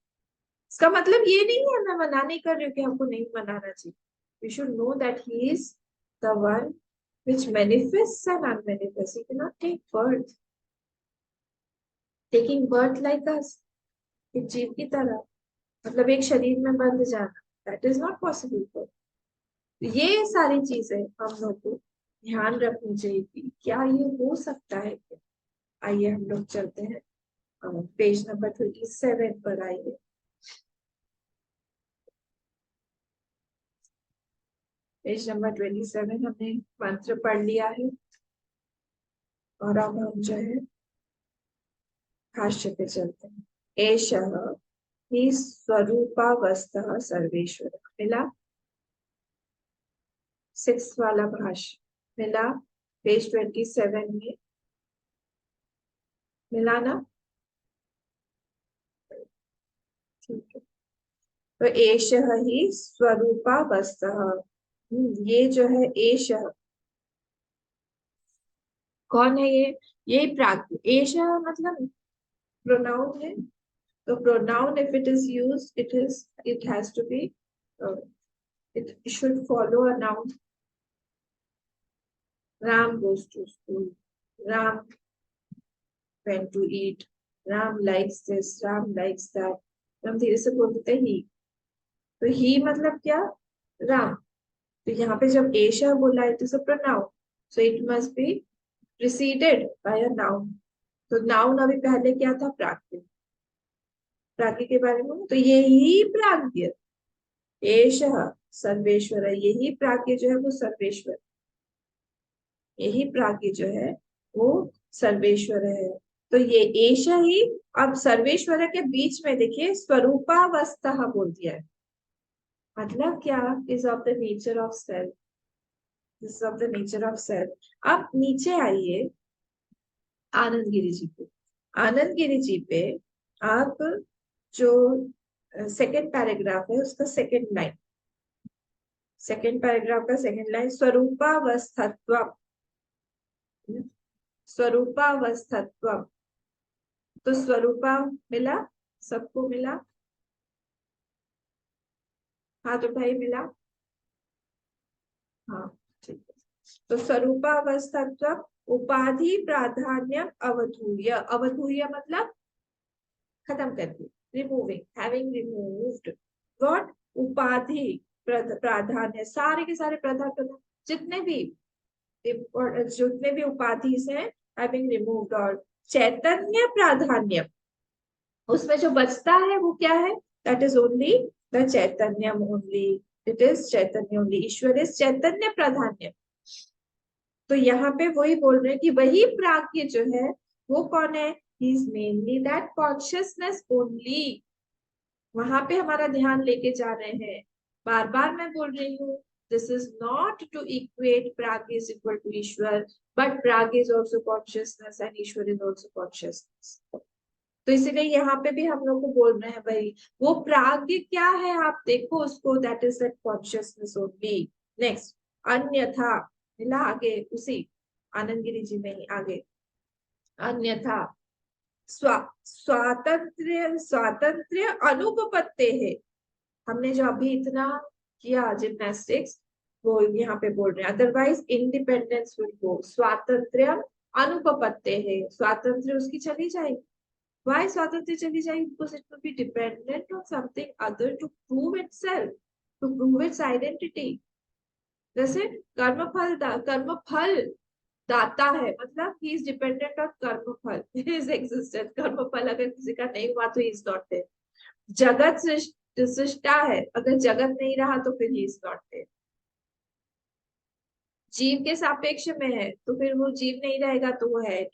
इसका मतलब ये नहीं है मैं मना नहीं कर रही हूँ कि हमको नहीं मनाना चाहिए। We should know that he is the one which manifests and unmanifests. He cannot take birth, taking birth like us, एक जीव की तरह, मतलब एक शरीर में बंध जाना, that is not possible for। ये सारी चीजें हम लोग को ध्यान रखनी चाहिए कि क्या ये हो सकता है क्या। आइए हम लोग चलते हैं पेज नंबर 27 पर। आइए, पेज नंबर 27 हमने मंत्र पढ़ लिया है, और अब हम जो है भाष्य पे चलते हैं। एषः ही स्वरूपावस्था सर्वेश्वर, मिला 6 वाला भाष्य, मिला पेज 27 में, मिला ना? ठीक है। तो एषः ही स्वरूपावस्था, ये जो है एषः, कौन है ये प्राज्ञ, एषः मतलब प्रोनाउन है। तो pronoun if it is used, it has to be, it should follow a noun. Ram goes to school. Ram went to eat. Ram likes this. Ram likes that. हम धीरे से बोल देते हैं ही। तो ही मतलब क्या? राम। तो यहाँ पे जब एशा बोला है, तो pronoun, so it must be preceded by a noun. तो नाउन अभी पहले क्या था? प्राज्ञ। प्राज्ञ के बारे में, तो यही प्राज्ञ, एशः सर्वेश्वर है, यही प्राज्ञ जो है वो सर्वेश्वर, यही प्राज्ञ जो है वो सर्वेश्वर है। तो ये एश ही, अब सर्वेश्वर के बीच में देखिए स्वरूपावस्था बोल दिया है, मतलब क्या? Is of the nature of self, is of the nature of self. अब नीचे आइए आनंद गिरी जी पे, आनंद गिरी जी पे आप जो सेकेंड पैराग्राफ है उसका सेकेंड लाइन, सेकेंड पैराग्राफ का सेकेंड लाइन, स्वरूपावस्थत्व, स्वरूपावस्थत्व। तो स्वरूपा मिला, सबको मिला, हाथ उठाई, मिला? हाँ, ठीक है। तो स्वरूपावस्थत्व उपाधि प्राधान्य अवधूय, अवधूय मतलब खत्म करके, रिमूविंग, हैविंग रिमूव्ड व्हाट, उपाधि प्राधान्य, सारे के सारे प्राधान्य, जितने भी उपाधि हैं, हैविंग रिमूव्ड, और चैतन्य प्राधान्य, उसमें जो बचता है वो क्या है? That is only the chaitanyam only, it is chaitanya only, Ishwar is chaitanya pradhanya. तो यहाँ पे वही बोल रहे हैं कि वही प्राज्ञ जो है वो कौन है? He is mainly that consciousness only. वहां पे हमारा ध्यान लेके जा रहे हैं। बार बार मैं बोल रही हूँ, this is not to equate Prajna is equal to Ishwar, but Prajna is also consciousness and Ishwar is also consciousness. तो इसीलिए यहाँ पे भी हम लोग को बोल रहे हैं भाई, वो प्राज्ञ क्या है आप देखो उसको, that is that consciousness only. Next, अन्यथा, मिला आगे उसी आनंद गिरी जी में ही आगे, अन्यथा स्वातंत्र्य स्वातंत्र्य अनुपपत्ति है। हमने जो अभी इतना किया जिम्नास्टिक्स, वो यहाँ पे बोल रहे हैं अदरवाइज इंडिपेंडेंस विल गो, स्वातंत्र्य अनुपपत्ति है, स्वातंत्र्य उसकी चली जाएगी। Why स्वातंत्र्य चली जाएगी? Because it will be dependent on something other to prove itself, to prove its identity. जैसे कर्मफल दाता है, मतलब he is dependent on कर्मफल, his existence। कर्मफल अगर किसी का नहीं हुआ तो he is not there। जगत सृष्टा है, अगर जगत नहीं रहा तो फिर he is not there। जीव के सापेक्ष में है तो फिर वो जीव नहीं रहेगा तो वो है।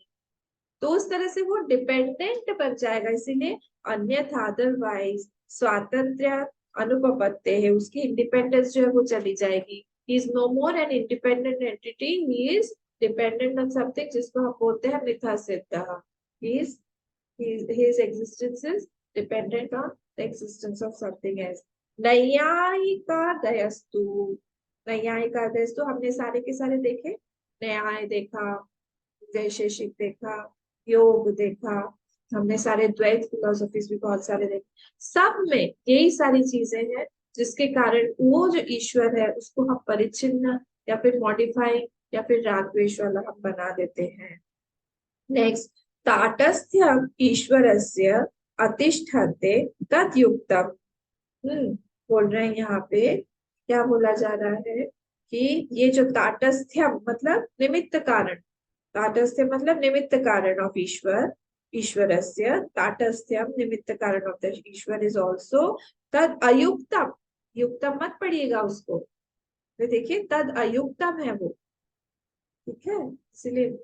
तो उस तरह से वो डिपेंडेंट बन जाएगा, इसीलिए अन्यथा अदरवाइज स्वातंत्र्य अनुपपत्ति है, उसकी इंडिपेंडेंस जो है वो चली जाएगी। He is no more an independent entity, he is dependent on something जिसको हम बोलते हैं मिथ्या सिद्ध। his existence is dependent on the existence of something else। नैयायिकादयस्तु, नैयायिकादयस्तु हमने सारे के सारे देखे, न्याय देखा, वैशेषिक देखा, योग देखा, हमने सारे द्वैत फिलोसफीज भी बहुत सारे देखे। सब में यही सारी चीजें हैं जिसके कारण वो जो ईश्वर है उसको हम परिचिन्न या फिर मॉडिफाई या फिर राग द्वेष वाला हम बना देते हैं। नेक्स्ट, ताटस्थ्य ईश्वरस्य अतिष्ठते तद्युक्तम। बोल रहे हैं यहाँ पे क्या बोला जा रहा है कि ये जो ताटस्थ्यम मतलब निमित्त कारण, ताटस्थ्य मतलब निमित्त कारण ऑफ ईश्वर, ईश्वरस्य ताटस्थ्यम निमित्त कारण of the Ishwar is also तद अयुक्तम। युक्तम मत पढ़िएगा उसको, तो देखिए तद अयुक्तम है वो, ठीक है, इसलिए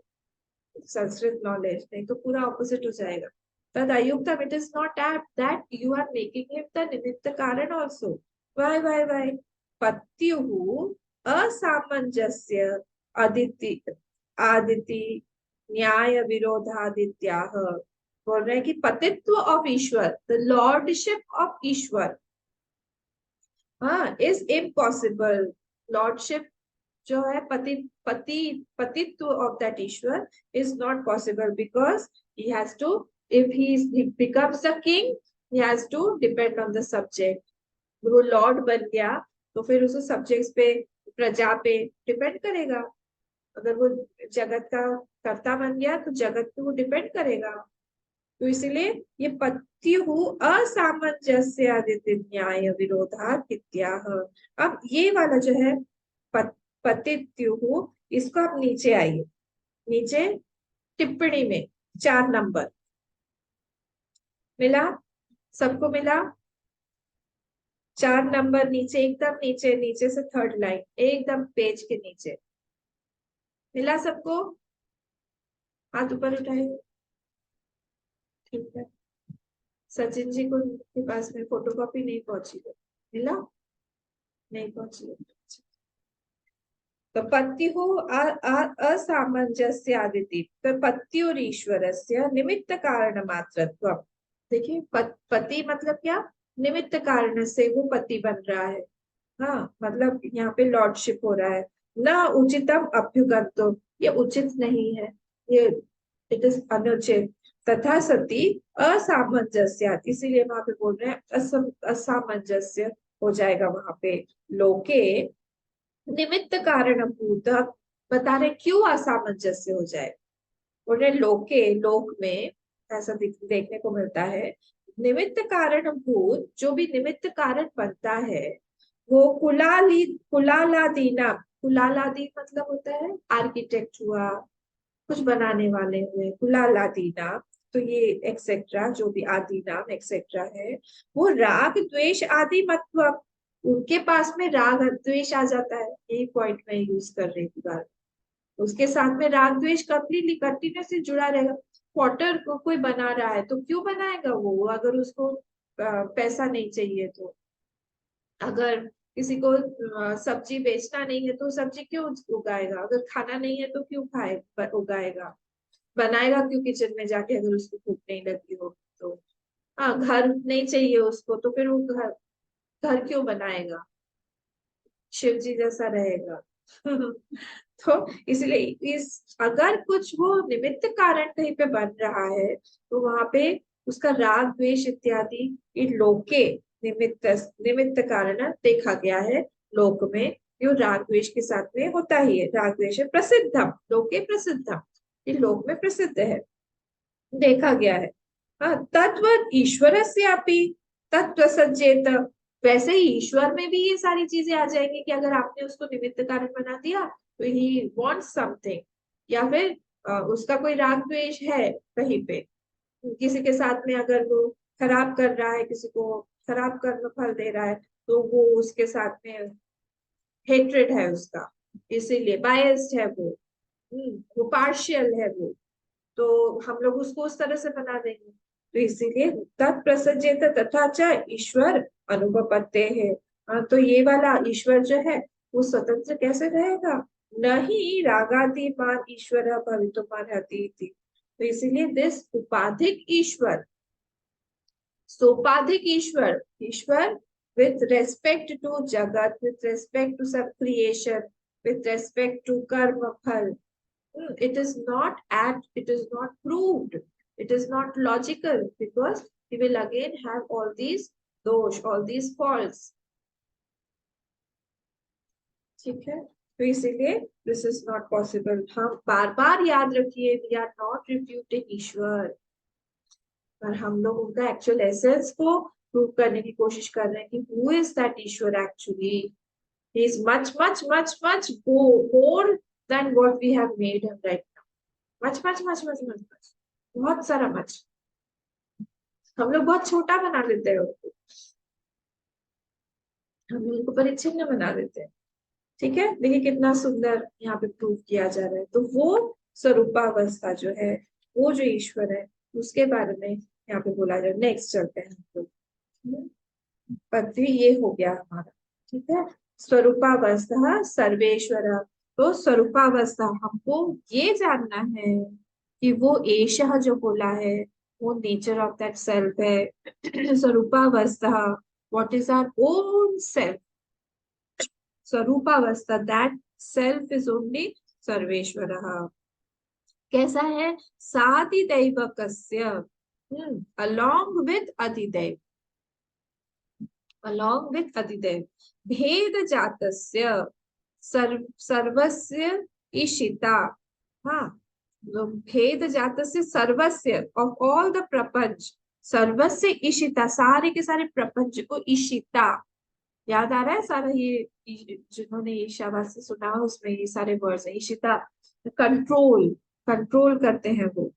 संस्कृत नॉलेज, नहीं तो पूरा ऑपोजिट हो जाएगा। तद अयुक्तम, it is not at that you are making him the nimitta karan also. Y पत्युः असामंजस्य अदिति आदिति न्याय विरोधादित्याह। बोल रहे हैं कि patitva of Ishwar, the lordship of Ishwar हाँ इज इम्पॉसिबल। लॉर्डशिप जो है patitva of that Ishwar is not possible because he has to, if he becomes the king, he has to depend on the subject. वो लॉर्ड बन गया तो फिर उसे सब्जेक्ट्स पे, प्रजा पे डिपेंड करेगा। अगर वो जगत का कर्ता बन गया तो जगत पे वो डिपेंड करेगा। तो इसीलिए ये पत्युः असामंजस्य आदित्य न्याय विरोधा इत्याह। अब ये वाला जो है पतित्युः, इसको आप नीचे आइए, नीचे टिप्पणी में 4 नंबर मिला, सबको मिला? 4 नंबर नीचे, एकदम नीचे, नीचे से 3rd लाइन, एकदम पेज के नीचे मिला सबको? हाथ ऊपर उठाए, ठीक है। सचिन जी को के पास में फोटोकॉपी नहीं पहुंची है, मिला? नहीं पहुंची है। तो पत्युः असामंजस्य आदिति, तो पत्युर ईश्वरस्य निमित्त कारण मात्रत्वम्। देखिए पति मतलब क्या? निमित्त कारण से वो पति बन रहा है, हाँ मतलब यहाँ पे लॉर्डशिप हो रहा है। न उचितम अभ्युगतो, ये उचित नहीं है, ये इट इज अनुचित। तथा सती असामंजस्य, इसीलिए वहां पे बोल रहे हैं असामंजस्य हो जाएगा वहां पे। लोके निमित्त कारण भूत, बता रहे क्यों असामंजस्य हो जाए। बोल रहे लोके, लोक में ऐसा देखने को मिलता है, निमित्त कारण भूत, जो भी निमित्त कारण बनता है वो कुलालादीना, कुलालादी मतलब होता है आर्किटेक्ट हुआ, कुछ बनाने वाले हुए, कुलालादीना तो ये एक्सेट्रा जो भी आदि नाम एक्सेट्रा है, वो राग द्वेष आदि मतलब उनके पास में राग द्वेष आ जाता है। यही पॉइंट मैं यूज कर रही थी बार। उसके साथ में राग द्वेष कंप्लीटली कंटिन्यूसली जुड़ा रहेगा। पॉटर को कोई बना रहा है तो क्यों बनाएगा वो, अगर उसको पैसा नहीं चाहिए तो। अगर किसी को सब्जी बेचना नहीं है तो सब्जी क्यों उगाएगा, अगर खाना नहीं है तो क्यों खाए उगाएगा, बनाएगा क्यों किचन में जाके, अगर उसको भूख नहीं लगी हो तो। हाँ, घर नहीं चाहिए उसको तो फिर वो घर घर क्यों बनाएगा, शिव जी जैसा रहेगा। तो इसलिए इस अगर कुछ वो निमित्त कारण कहीं पे बन रहा है तो वहां पे उसका राग द्वेष इत्यादि इन लोके निमित्त निमित्त कारण देखा गया है। लोक में जो राग द्वेष के साथ में होता ही है। राग द्वेष प्रसिद्धम लोके प्रसिद्धम, ये लोक में प्रसिद्ध है, देखा गया है। हाँ, तत्व ईश्वर से तत्व सज्जेत, वैसे ही ईश्वर में भी ये सारी चीजें आ जाएंगी कि अगर आपने उसको निमित्त कारण बना दिया तो ही वांट्स समथिंग, या फिर उसका कोई राग द्वेष है कहीं पे, किसी के साथ में अगर वो खराब कर रहा है, किसी को खराब कर्म फल दे रहा है तो वो उसके साथ में हेट्रेड है उसका, इसीलिए बायस्ड है वो पार्शियल है वो, तो हम लोग उसको उस तरह से बना देंगे। तो इसीलिए तत्प्रसज्जेत तथा च ईश्वर अनुपपत्ते है। तो ये वाला ईश्वर जो है वो स्वतंत्र कैसे रहेगा, न ही रागादिमान ईश्वर भवितुमर्हति इति। तो इसीलिए this upadhik Ishwar, sopadhik Ishwar, Ishwar with respect to jagat, with respect to सब creation, with respect to karma phal, it is not it is not proved, it is not logical, because he will again have all these dosh, all these faults। ठीक है, तो इसीलिए दिस इज नॉट पॉसिबल। हम बार बार याद रखिए, वी आर नॉट रिफ्यूटिंग ईश्वर, पर हम लोग उनका एक्चुअल एसेंस को प्रूव करने की कोशिश कर रहे हैं कि हु इज दैट ईश्वर actually. He is much much much much more than what we have made him right now. Much much much much much much, बहुत सारा मच। हम लोग बहुत छोटा बना देते हैं उनको, हम उनको परिच्छिन्न बना देते हैं। ठीक है, देखिए कितना सुंदर यहाँ पे प्रूव किया जा रहा है। तो वो स्वरूपावस्था जो है, वो जो ईश्वर है, उसके बारे में यहाँ पे बोला जा रहा है। नेक्स्ट चलते हैं हम लोग। पृथ्वी ये हो गया हमारा। ठीक है, स्वरूपावस्था सर्वेश्वर। तो स्वरूपावस्था हमको ये जानना है कि वो एशः जो बोला है वो नेचर ऑफ दैट सेल्फ है। Swarupavastha, what is our own self, swarupavastha that self is only Sarveshwar. कैसा है, साधिदैवकस्य along with अधिदैव, along with अधिदैव, भेद जातस्य सर्वस्य ईशिता। हाँ, भेद जातस्य सर्वस्य ऑफ ऑल द प्रपंच, सर्वस्य ईशिता, सारे के सारे प्रपंच को ईशिता, याद आ रहा है सारा ये जिन्होंने ईशावास्य सुना उसमें ये सारे वर्ड्स है। ईशिता कंट्रोल, कंट्रोल करते हैं वो।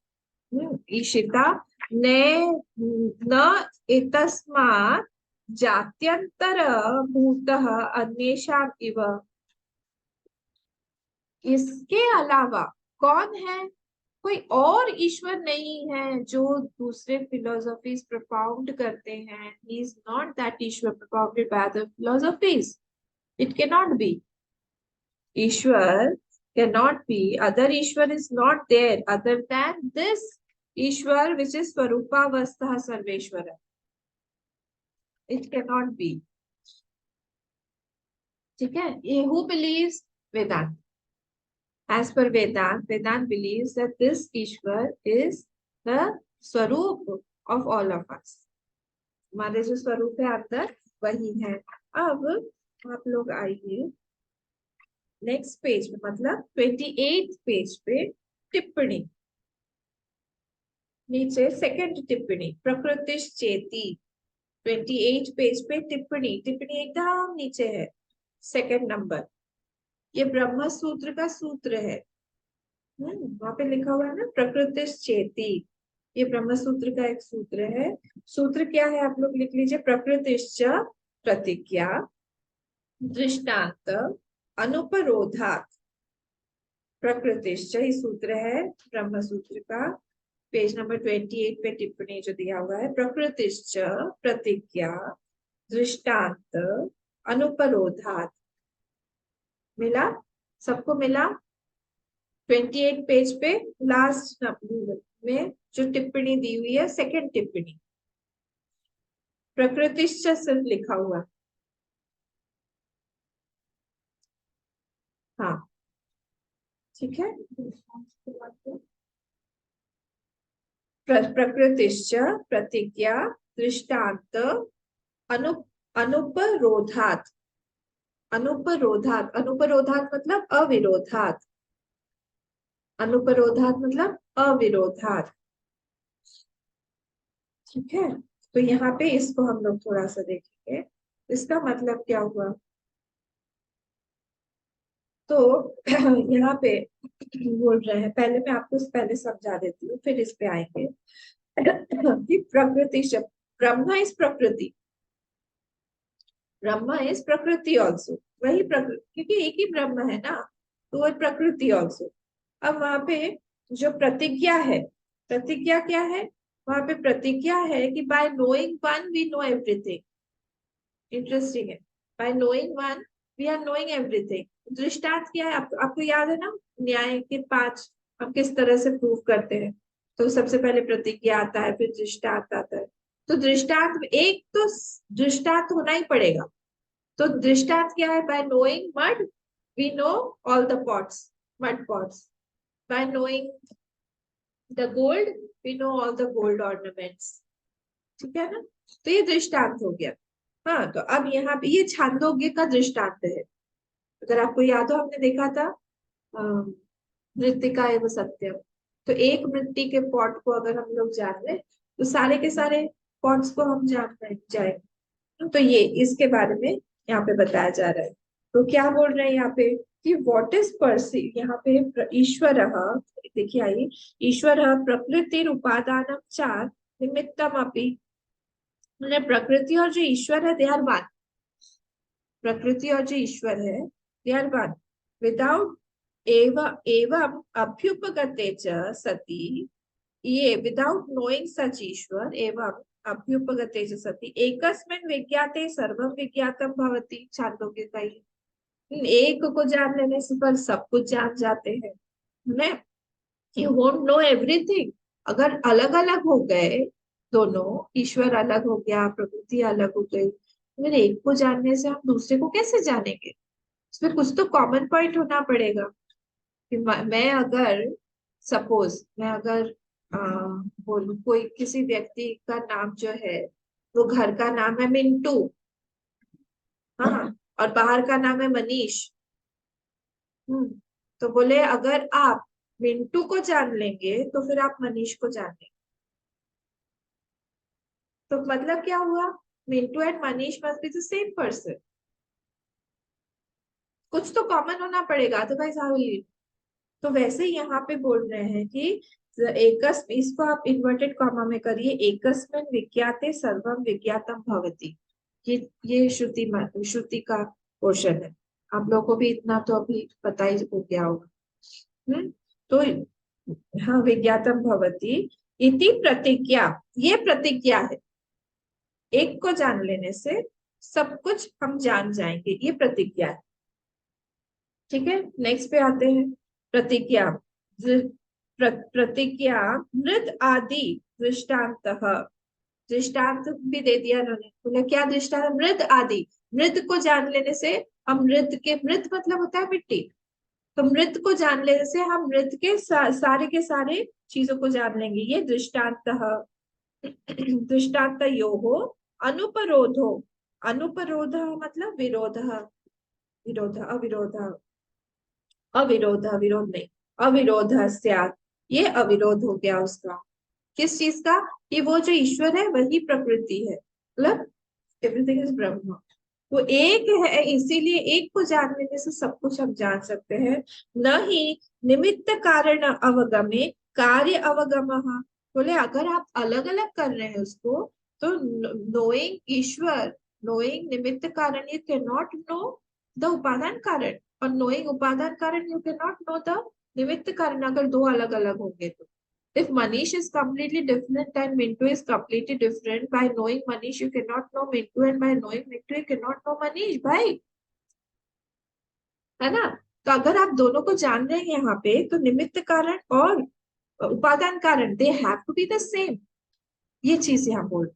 ईशिता ने न एतस्मात् जात्यंतर भूतः अन्येषाम् इव, इसके अलावा कौन है, कोई और ईश्वर नहीं है जो दूसरे फिलोसॉफीज प्रोपाउंड करते हैं। He is not that Ishwar propounded by the philosophies, it can not be. Ishwar cannot be, other Ishwar is not there other than this Ishwar which is Swarupavastha Sarveshwara, it cannot be। ठीक है, ये who believes Vedant, as per Vedant, Vedant believes that this Ishwar is the Swarup of all of us, हमारे जो स्वरूप है अंदर वही है। अब आप लोग आइए नेक्स्ट पेज में, मतलब 28 पेज पे टिप्पणी, नीचे सेकंड टिप्पणी प्रकृति चेती। 28 पेज पे टिप्पणी, टिप्पणी एकदम नीचे है, सेकंड नंबर। ये ब्रह्म सूत्र का सूत्र है। वहां पे लिखा हुआ है ना प्रकृति चेती। ये ब्रह्म सूत्र का एक सूत्र है। सूत्र क्या है आप लोग लिख लीजिए, प्रकृतिश्च प्रतिज्ञा दृष्टांत अनुपरोधात्। प्रकृतिश्च ही सूत्र है ब्रह्म सूत्र का, पेज नंबर 28 पे टिप्पणी जो दिया हुआ है, प्रकृतिश्च प्रतिज्ञा दृष्टांत अनुपरोधात्। मिला? सबको मिला? 28 पेज पे लास्ट में जो टिप्पणी दी हुई है, सेकंड टिप्पणी, प्रकृतिश्च सिर्फ लिखा हुआ। हाँ ठीक है। प्रकृतिश्च प्रतिज्ञा दृष्टांत अनु अनुपरोधात्। अनुपरोधात्, अनुपरोधात् मतलब अविरोधात्। अनुपरोधात् मतलब अविरोधात्। ठीक है, तो यहाँ पे इसको हम लोग थोड़ा सा देखेंगे, इसका मतलब क्या हुआ। तो यहाँ पे बोल रहे हैं, पहले मैं आपको पहले समझा देती हूँ फिर इस पे आएंगे कि प्रकृति शब्द, ब्रह्मा इज प्रकृति, ब्रह्मा इज प्रकृति ऑल्सो, वही प्रकृति, क्योंकि एक ही ब्रह्म है ना, तो वही प्रकृति ऑल्सो। अब वहां पे जो प्रतिज्ञा है, प्रतिज्ञा क्या है, वहां पे प्रतिज्ञा है कि by knowing one we know everything. Interesting है, by knowing one we are knowing everything. दृष्टांत क्या है, आपको याद है ना, न्याय के 5 हम किस तरह से प्रूव करते हैं। तो सबसे पहले प्रतिज्ञा आता है, फिर दृष्टांत आता है। तो दृष्टांत एक तो दृष्टांत होना ही पड़ेगा। तो दृष्टांत क्या है, by knowing mud we know all the pots, mud pots. By knowing the gold we know all the gold ornaments. ठीक है ना, तो ये दृष्टांत हो गया। हाँ, तो अब यहाँ पे ये छांदोग्य का दृष्टांत है। अगर आपको याद हो, हमने देखा था मृत्तिका एवं सत्यम। तो एक मिट्टी के पॉट को अगर हम लोग जान ले, तो सारे के सारे पॉट्स को हम जान जाएंगे। तो ये इसके बारे में यहाँ पे बताया जा रहा है। तो क्या बोल रहे हैं यहाँ पे कि व्हाट इज परसीव, यहाँ पे ईश्वर, देखिए आइए, ईश्वर प्रकृति उपादान चार निमित्तम अपि। मतलब प्रकृति और जो ईश्वर है दे आर वन, प्रकृति और जो ईश्वर है दे आर वन। विदाउट एवं एवं अभ्युपगते च सति, ये विदाउट नोइंग सच ईश्वर एवं अभ्युपगते च सति एकस्मिन् विज्ञाते सर्वं विज्ञातम भवति। छांदोग्य का एक को जान लेने से पर सब कुछ जान जाते हैं ना। You won't know everything. अगर अलग अलग हो गए दोनों, ईश्वर अलग हो गया, प्रकृति अलग हो गई, फिर एक को जानने से हम दूसरे को कैसे जानेंगे। इसमें कुछ तो कॉमन पॉइंट होना पड़ेगा। कि मैं अगर सपोज, मैं अगर बोलूं कोई किसी व्यक्ति का नाम जो है, वो घर का नाम है मिंटू, हाँ, और बाहर का नाम है मनीष। तो बोले अगर आप मिंटू को जान लेंगे तो फिर आप मनीष को जान लेंगे। तो मतलब क्या हुआ, Mintu and Manish must be the same person. कुछ तो कॉमन होना पड़ेगा, अदरवाइज हाउ विल। तो वैसे ही यहाँ पे बोल रहे हैं कि एकस, इसको आप इन्वर्टेड कॉमा में करिए, एकस्मिन् विज्ञाते सर्वम विज्ञातम भवति। ये श्रुति का पोर्शन है। आप लोगों को भी इतना तो अभी पता ही हो गया होगा। तो हाँ, विज्ञातम भवति इति प्रतिज्ञा, ये प्रतिज्ञा है, एक को जान लेने से सब कुछ हम जान जाएंगे, ये प्रतिज्ञा है। ठीक है, नेक्स्ट पे आते हैं। प्रतिज्ञा प्रतिज्ञा मृत आदि दृष्टांत, दृष्टांत भी दे दिया उन्होंने। बोले क्या दृष्टांत, मृत आदि, मृत को जान लेने से हम मृत के, मृत मतलब होता है मिट्टी, तो मृत को जान लेने से हम मृत के सारे के सारे चीजों को जान लेंगे। ये दृष्टांत दृष्टांत यो अनुपरोधो, अनुपरोध मतलब विरोध, विरोध अविरोध, अविरोध विरोध नहीं, अविरोध स्यात्, ये अविरोध हो गया उसका। किस चीज का, कि वो जो ईश्वर है वही प्रकृति है, मतलब एवरीथिंग इज ब्रह्म। वो एक है, इसीलिए एक को जान लेने से सब कुछ हम जान सकते हैं। न ही निमित्त कारण अवगमे कार्य अवगम, बोले अगर आप अलग अलग कर रहे हैं उसको, तो नोइंग ईश्वर, नोइंग निमित्त कारण, you can not know the उपादान कारण, और नोइंग उपादान कारण you can not know the nimitta कारण, अगर दो अलग अलग होंगे तो। If Manish is completely different and Mintu is completely different, by knowing Manish you cannot know Mintu, and by knowing Mintu you cannot know Manish, भाई, है ना? तो अगर आप दोनों को जान रहे हैं यहाँ पे, तो निमित्त कारण और उपादान कारण, they have to be the same, ये चीज यहाँ बोल।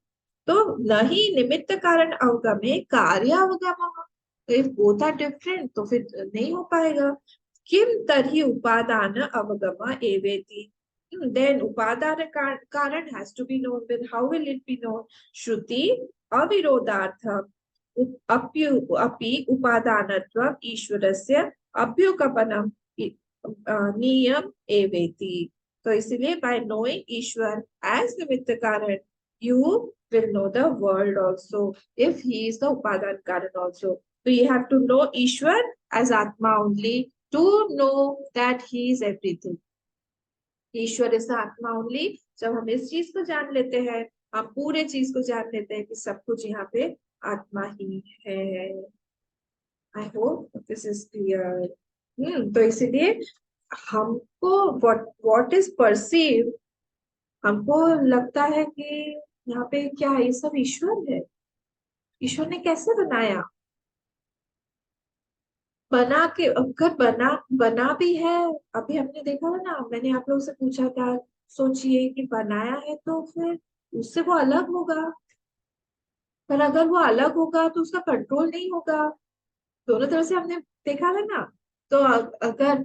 तो नहीं निमित्त कारण अवगमे कार्य अवगम, तो इफ बोथ आर डिफरेंट तो फिर नहीं हो पाएगा। किम तर्हि उपादान अवगम एवेति, then उपादान कारण has to be known, then how will it be known? श्रुति अविरोधार्थम अपि उपादानत्वम् ईश्वरस्य अभ्युपगमनम् नियम एवेति। तो इसलिए by knowing ईश्वर as निमित्त कारण, you will know the world also, if he is the upadan karan also. So you have to know Ishwar as Atma only to know that he is everything. Ishwar is आत्मा ओनली। जब हम इस चीज को जान लेते हैं, हम पूरे चीज को जान लेते हैं कि सब कुछ यहाँ पे आत्मा ही है। I hope this is clear. तो इसीलिए हमको व्हाट इज परसीव, हमको लगता है कि यहाँ पे क्या है, ये सब ईश्वर है। ईश्वर ने कैसे बनाया? बना के, अगर बना भी है, अभी हमने देखा था ना, मैंने आप लोगों से पूछा था, सोचिए कि बनाया है तो फिर उससे वो अलग होगा, पर अगर वो अलग होगा तो उसका कंट्रोल नहीं होगा। दोनों तरफ से हमने देखा था ना। तो अगर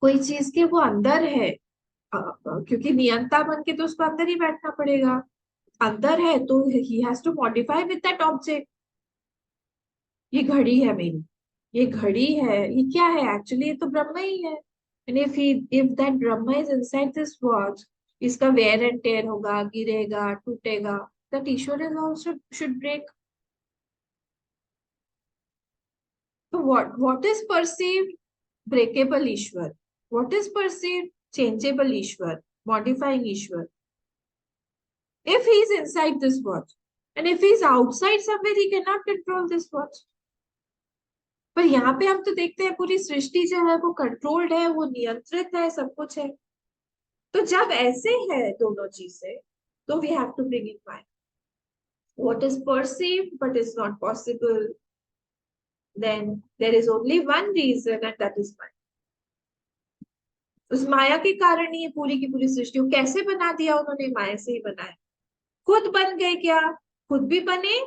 कोई चीज के वो अंदर है, क्योंकि नियंता बन के तो उसको अंदर ही बैठना पड़ेगा, अंदर है तो he has to modify with that object. ये घड़ी है मेरी, ये घड़ी है, ये क्या है एक्चुअली? ये तो ब्रह्म ही है। And if that Brahm is inside this watch, इसका वेयर एंड टेयर होगा, गिरेगा, टूटेगा, that Ishwar is also should break. तो what is perceived? Breakable Ishwar. What is perceived? Changeable Ishwar, modifying Ishwar. If he is inside this watch, and if he is outside somewhere, he cannot control this watch. पर यहाँ पे हम तो देखते हैं पूरी सृष्टि जो है वो कंट्रोल्ड है, वो नियंत्रित है, सब कुछ है। तो जब ऐसे है दोनों चीजें, तो we have to bring in mind what is perceived but is not possible, then there is only one reason and that is maya. उस माया के कारण ही ये पूरी की पूरी सृष्टि को कैसे बना दिया उन्होंने? माया से ही बनाया। खुद बन गए क्या? खुद भी बने,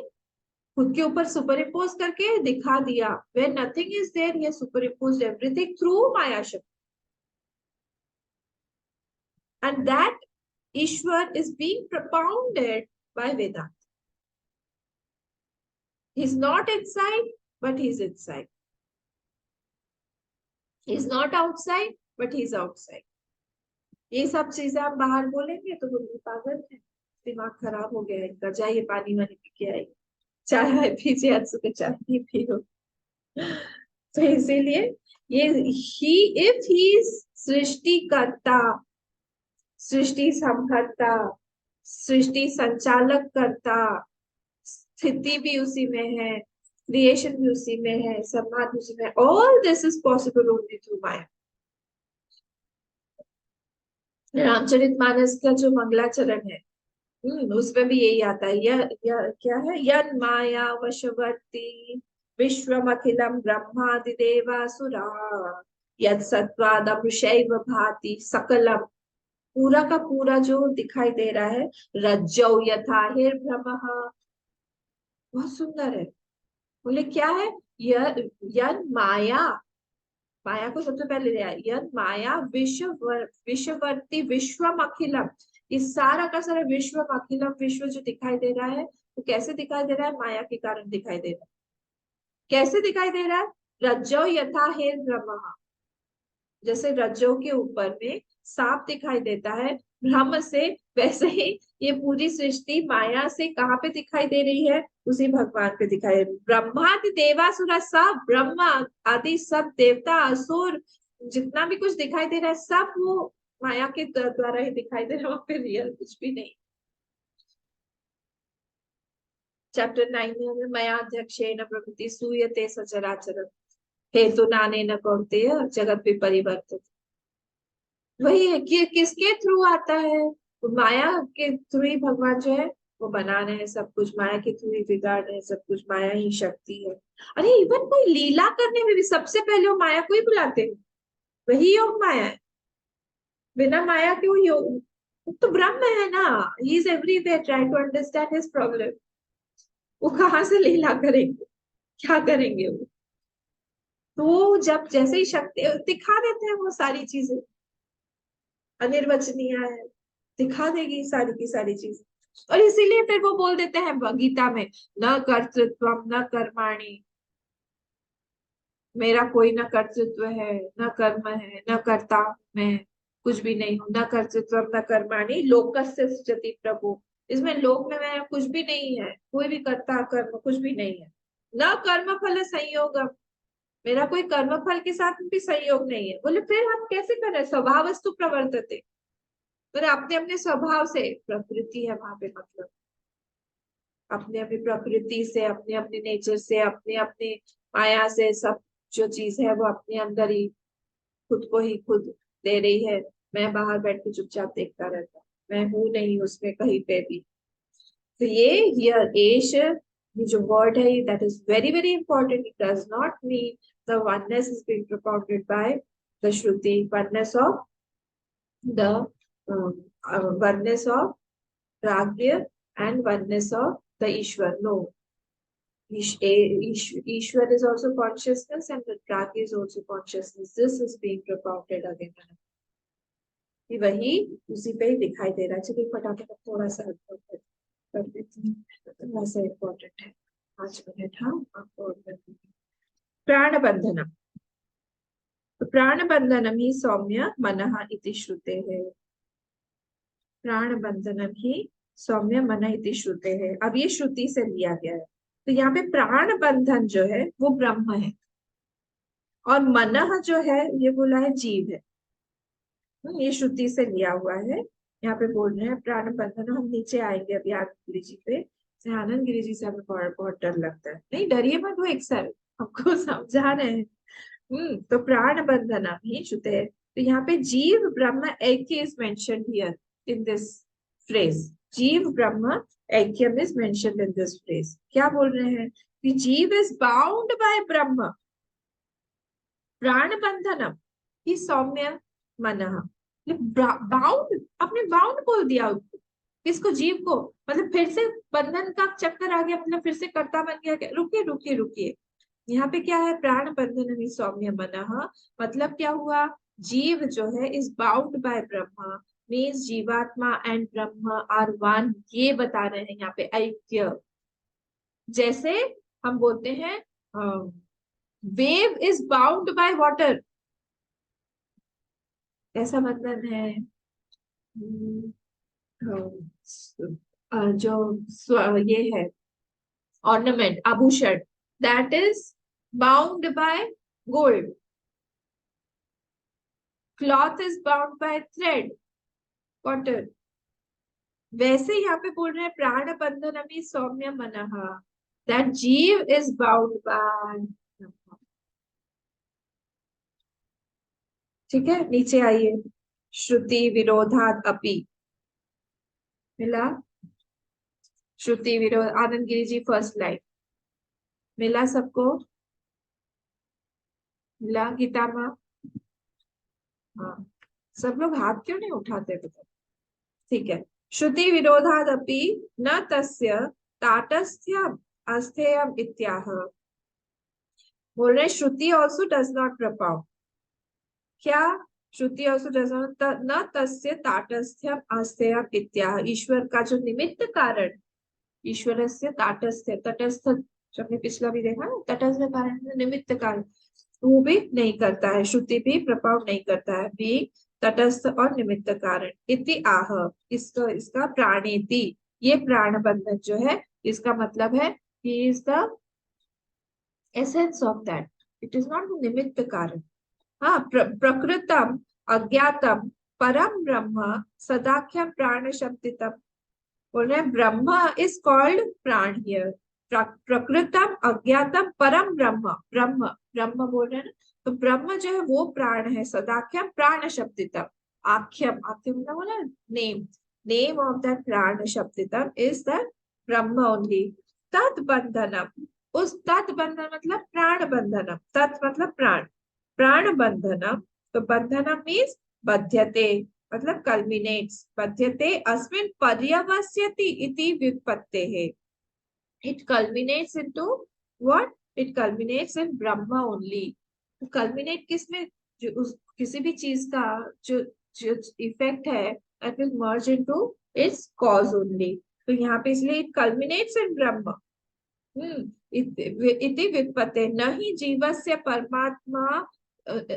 खुद के ऊपर सुपर इम्पोज करके दिखा दिया। Where nothing is there, he has superimposed everything through Maya Shakti. And that Ishwar is being propounded by Vedanta. He's not inside, but he's inside. He's not outside, but he's outside. ये सब चीजें हम बाहर बोलेंगे तो बोलेंगे पागल है, दिमाग खराब हो गया इनका, जाइए पानी वानी पी के आइए, चाय पीजिए, आज सुबह चाय नहीं पियो। तो इसीलिए ये ही, इफ ही सृष्टि करता, सृष्टि संहर्ता, सृष्टि संचालक करता, स्थिति भी उसी में है, क्रिएशन भी उसी में है, संहार भी उसी में, all this is possible only through maya. Ramcharitmanas का जो मंगलाचरण है, उसमें भी यही आता है। यह क्या है? यन माया वशवर्ती विश्वमखिलम ब्रह्मादिदेवासुरा यद सत्वादमृषैव भाति सकलम, पूरा का पूरा जो दिखाई दे रहा है, रज्जौ यथा हिर्भ्रमः, बहुत सुंदर है। बोले क्या है? यन माया, माया को सबसे पहले लिया, यन माया विश्ववर्ती विश्वम अखिलम, इस सारा का सारा विश्व अखिलम, विश्व जो दिखाई दे रहा है वो कैसे दिखाई दे रहा है? माया के कारण दिखाई दे रहा है। कैसे दिखाई दे रहा है? रज्जो यथा हिर्भ्रमः, जैसे रज्जो के ऊपर में सांप दिखाई देता है भ्रम से, वैसे ही ये पूरी सृष्टि माया से कहाँ पे दिखाई दे रही है? उसी भगवान पे दिखाई दे रही है। ब्रह्मादि देवासुरा, सब ब्रह्मा आदि सब देवता असुर जितना भी कुछ दिखाई दे रहा है, सब वो माया के द्वारा ही दिखाई दे रहा है, वहां पे रियल कुछ भी नहीं। चैप्टर 9 में मया अध्यक्षेण प्रकृति सूयते सचराचर हेतु नाने न कौन्तेय जगत विपरिवर्तित। वही है कि किसके थ्रू आता है, तो माया के थ्रू ही भगवान जो है वो बना रहे हैं सब कुछ, माया के थ्रू ही बिगाड़ रहे हैं सब कुछ, माया ही शक्ति है। अरे इवन कोई लीला करने में भी सबसे पहले वो माया को ही बुलाते हैं, वही योग माया है। बिना माया के वो योग, वो तो ब्रह्म है ना, he is everywhere, try to understand his problem. वो कहाँ से लीला करेंगे, क्या करेंगे वो? तो वो जब जैसे ही शक्ति दिखा देते हैं वो सारी चीजें, अनिर्वचनीय है, दिखा देगी सारी की सारी चीज। और इसीलिए फिर वो बोल देते हैं गीता में, न कर्तृत्वम न कर्माणि, मेरा कोई न कर्तृत्व है न कर्म है न कर्ता, मैं कुछ भी नहीं हूं, न कर्तृत्व न कर्माणि लोकस्य सृजति प्रभु। इसमें लोक में मैं कुछ भी नहीं है, कोई भी कर्ता कर्म कुछ भी नहीं है। न कर्म फल संयोग, मेरा कोई कर्म फल के साथ भी संयोग नहीं है। बोले फिर हम कैसे कर रहे हैं, स्वभावस्तु प्रवर्तते, तो अपने अपने स्वभाव से, प्रकृति है वहां पे, मतलब अपने अपनी प्रकृति से, अपने अपने नेचर से, अपने अपने माया से, सब जो चीज है वो अपने अंदर ही खुद को ही खुद दे रही है। मैं बाहर बैठ के चुपचाप देखता रहता हूँ, मैं हूं नहीं उसमें कहीं पे भी। तो ये हियर एश, ये जो वर्ड है that is very very important. It does not mean the oneness is being propounded by the Shruti, oneness of the oneness of Pragya and oneness of the Ishwar. No, Ishwar is also consciousness and the Pragya is also consciousness. This is being propounded again and again. ये वही उसी पे ही दिखाई दे रहा है। चलिए फटाफट थोड़ा सा कर देती हूँ, वैसे इम्पोर्टेंट है। 5 मिनट, हाँ आपको प्राण बंधन। तो प्राण बंधनम ही सौम्य मनः इति श्रुते है, प्राण बंधनम ही सौम्य मन इति श्रुते है। अब ये श्रुति से लिया गया है, तो यहाँ पे प्राण बंधन जो है वो ब्रह्म है, और मन जो है ये बोला है जीव है। ये श्रुति से लिया हुआ है। यहाँ पे बोल रहे हैं प्राण बंधन, हम नीचे आएंगे अभी आनंद गिरी जी पे। आनंद गिरी जी से हमें बहुत बहुत डर लगता है, नहीं डरिए मत, वो एक सर हमको समझा रहे हैं। तो प्राण बंधन ही श्रुते है। तो यहाँ पे jiva Brahma aikya is mentioned here in this phrase. Jiva Brahma aikyam is mentioned in this phrase. क्या बोल रहे हैं कि जीव इज बाउंड बाय ब्रह्म, प्राण बंधनम ही सौम्य मनः। बाउंड, आपने बाउंड बोल दिया उसको, किसको, जीव को, मतलब फिर से बंधन का चक्कर आ गया, मतलब फिर से कर्ता बन गया क्या? रुकिए रुकिए रुकिए, यहाँ पे क्या है, प्राण बंधन ही सौम्य मनः, मतलब क्या हुआ, जीव जो है is bound by Brahma, means जीवात्मा एंड ब्रह्म आर वन, ये बता रहे हैं यहाँ पे ऐक्य। जैसे हम बोलते हैं wave is bound by water, ऐसा मतलब है। ये है ऑर्नामेंट, आभूषण, that is bound by gold, cloth is bound by thread, cotton. वैसे यहाँ पे बोल रहे हैं प्राण बंधन अभी सौम्य मनः, दैट जीव इज बाउंड बाय। ठीक है, नीचे आइए, श्रुति विरोधात अपि, मिला, श्रुति विरोध, आनंद गिरी जी फर्स्ट लाइन, मिला सबको, मिला गीता माँ? हाँ, सब लोग हाथ क्यों नहीं उठाते बताओ? ठीक है, श्रुति विरोधादपि न तस्य ताटस्थ्यम अस्थेयम इत्याह। बोल रहे श्रुति ऑल्सो डज नॉट propound, क्या, श्रुति ऑल्सो डज नॉट, न तस्य ताटस्थ्यम अस्थेयम इत्याह, ईश्वर का जो निमित्त कारण, ईश्वर से ताटस्थ्य, तटस्थ, जो हमने पिछला भी देखा ना, तटस्थ कारण निमित्त कारण, वो भी नहीं करता है, श्रुति भी प्रभाव नहीं करता है, भी तटस्थ और निमित्त कारण। इति आह, इसका प्राणेति, ये प्राण बंधन जो है इसका मतलब है he is the essence of that, it is not निमित्त कारण। हाँ, प्रकृतम अज्ञातम परम ब्रह्म सदाख्यम प्राण शब्दितम, बोल रहे हैं ब्रह्म इज कॉल्ड प्राण हियर, प्रकृतम अज्ञातम परम ब्रह्म, ब्रह्म ब्रह्म बोल रहे हैं ना, तो ब्रह्म जो है वो प्राण है, सदाख्यम प्राण शब्दितम, आख्यम आख्यम ना बोला, नेम, नेम ऑफ दैट प्राण शब्दितम इज द ब्रह्म ओनली। तत् बंधनम, उस तत् बंधन मतलब प्राण बंधनम, तत् मतलब प्राण, प्राण बंधनम, तो बंधनम मीन्स बध्यते मतलब कल्मिनेट्स, बध्यते अस्मिन् पर्यवस्यति इति व्युत्पत्तेः, it culminates into what, it culminates in brahma only, तो culminate किसमें, जो उस किसी भी चीज का जो जो इफेक्ट है that will merge into its cause only, तो यहाँ पे इसलिए it culminates in brahma। इति व्युत्पत्ते न हि जीवस्य परमात्मा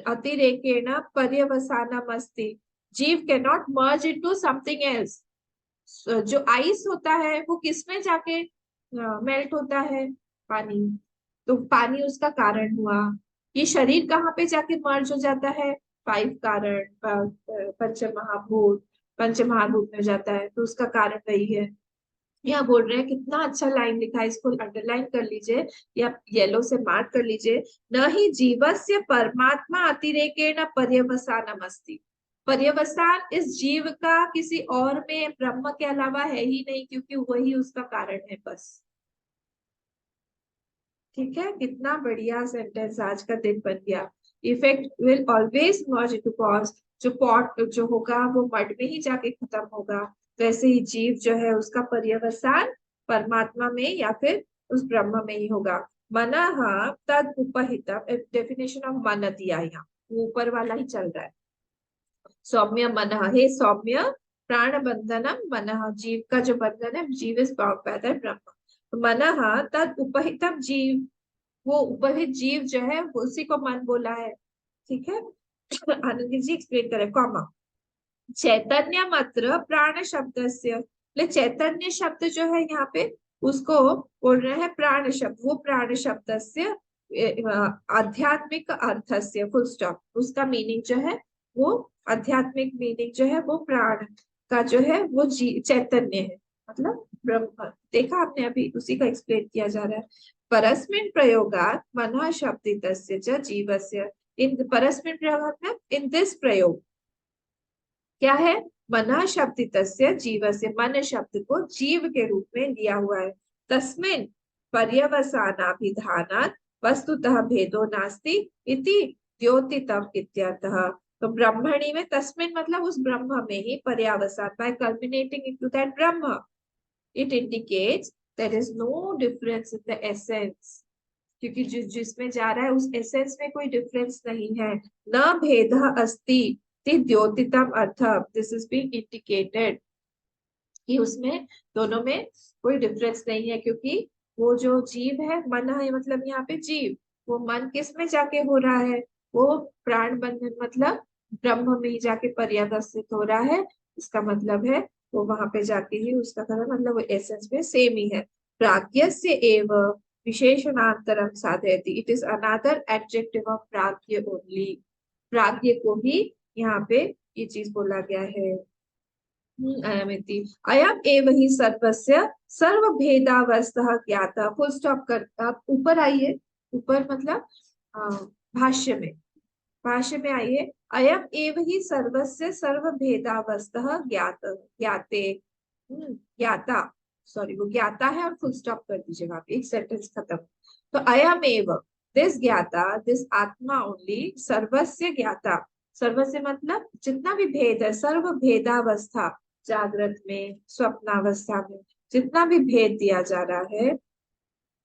अतिरेकेण पर्यवसानम अस्ति, जीव can not merge into something else, जो आइस होता है वो किसमें जाके मेल्ट होता है, पानी, तो पानी उसका कारण हुआ, ये शरीर कहाँ पे जाके मर्ज हो जाता है, फाइव कारण पंच महाभूत, पंच महाभूत में जाता है, तो उसका कारण वही है। यहाँ बोल रहे हैं, कितना अच्छा लाइन लिखा है, इसको अंडरलाइन कर लीजिए या येलो से मार्क कर लीजिए, न ही जीवस्य परमात्मा अतिरेकेण पर्यवसानम अस्ति, पर्यवसान इस जीव का किसी और में ब्रह्म के अलावा है ही नहीं, क्योंकि वही उसका कारण है बस। ठीक है, कितना बढ़िया सेंटेंस आज का दिन बन गया। Effect will always merge into cause, जो पॉट जो होगा वो मड में ही जाके खत्म होगा, वैसे ही जीव जो है उसका पर्यवसान परमात्मा में या फिर उस ब्रह्म में ही होगा। मनः तद उपहितम, डेफिनेशन ऑफ मन दिया यहाँ, ऊपर वाला ही चल रहा है। सौम्य मनः, हे सौम्य, प्राण बंधनम मनः, जीव का जो बंधन है, जीव इज बाउंड बाय द ब्रह्म, मनः तद उपहितम जीव, वो उपहित जीव जो है उसी को मन बोला है। ठीक है, आनंद जी एक्सप्लेन करें, कॉमा चैतन्य मात्र प्राण शब्द से, चैतन्य शब्द जो है यहाँ पे उसको बोल रहे हैं प्राण शब्द, वो प्राण शब्द से आध्यात्मिक अर्थ से, फुल स्टॉप, उसका मीनिंग जो है वो आध्यात्मिक मीनिंग जो है वो प्राण का जो है वो चैतन्य है, मतलब ब्रह्म। देखा आपने, अभी उसी का एक्सप्लेन किया जा रहा है। परस्मिन् प्रयोगात् मनः शब्दितस्य च जीवस्य, इन परस्मिन् प्रयोग मतलब इन दिस प्रयोग क्या है, मन शब्दितस्य जीवस्य, मन शब्द को जीव के रूप में लिया हुआ है। तस्मिन् पर्यवसानाभिधानात् वस्तुतः भेदो नास्ति इति द्योतितम् इत्यर्थः, तो ब्रह्मणि में तस्मिन् मतलब उस ब्रह्म में ही, पर्यावसान बाय कल्मिनेटिंग इनटू दैट ब्रह्म, it indicates there is no difference in the essence, क्योंकि जिसमें जा रहा है उस एसेंस में कोई डिफरेंस नहीं है। न भेद अस्ति द्योतितम अर्थ, दिस इज बीइंग इंडिकेटेड कि उसमें दोनों में कोई डिफरेंस नहीं है, क्योंकि वो जो जीव है, मन है मतलब यहाँ पे जीव, वो मन किस में जाके हो रहा है, वो प्राण बंधन मतलब ब्रह्म में ही जाके पर्यवस्थित हो रहा है, इसका मतलब है वो वहां पे जाके ही उसका मतलब वो एसेंस में सेम ही है। प्राज्ञस्य एव विशेषणांतरम साधयति, it is another adjective of Prajna only, प्राज्ञ को ही यहाँ पे ये चीज बोला गया है। अयमिति अयम एव ही सर्वस्य सर्वभेदावस्था ज्ञाता, फुल स्टॉप कर, आप ऊपर आइए, ऊपर मतलब भाष्य में, भाष्य में आइए, अयम एव ही सर्वस्य सर्वभेदावस्था ज्ञात, ज्ञाते, ज्ञाता, सॉरी वो ज्ञाता है और फुल स्टॉप कर दीजिएगा आप, एक सेंटेंस खत्म। तो अयम एव, दिस ज्ञाता, दिस आत्मा ओनली, सर्वस्य ज्ञाता, सर्वस्य मतलब जितना भी भेद है, सर्व भेदावस्था, जागृत में स्वप्नावस्था में जितना भी भेद दिया जा रहा है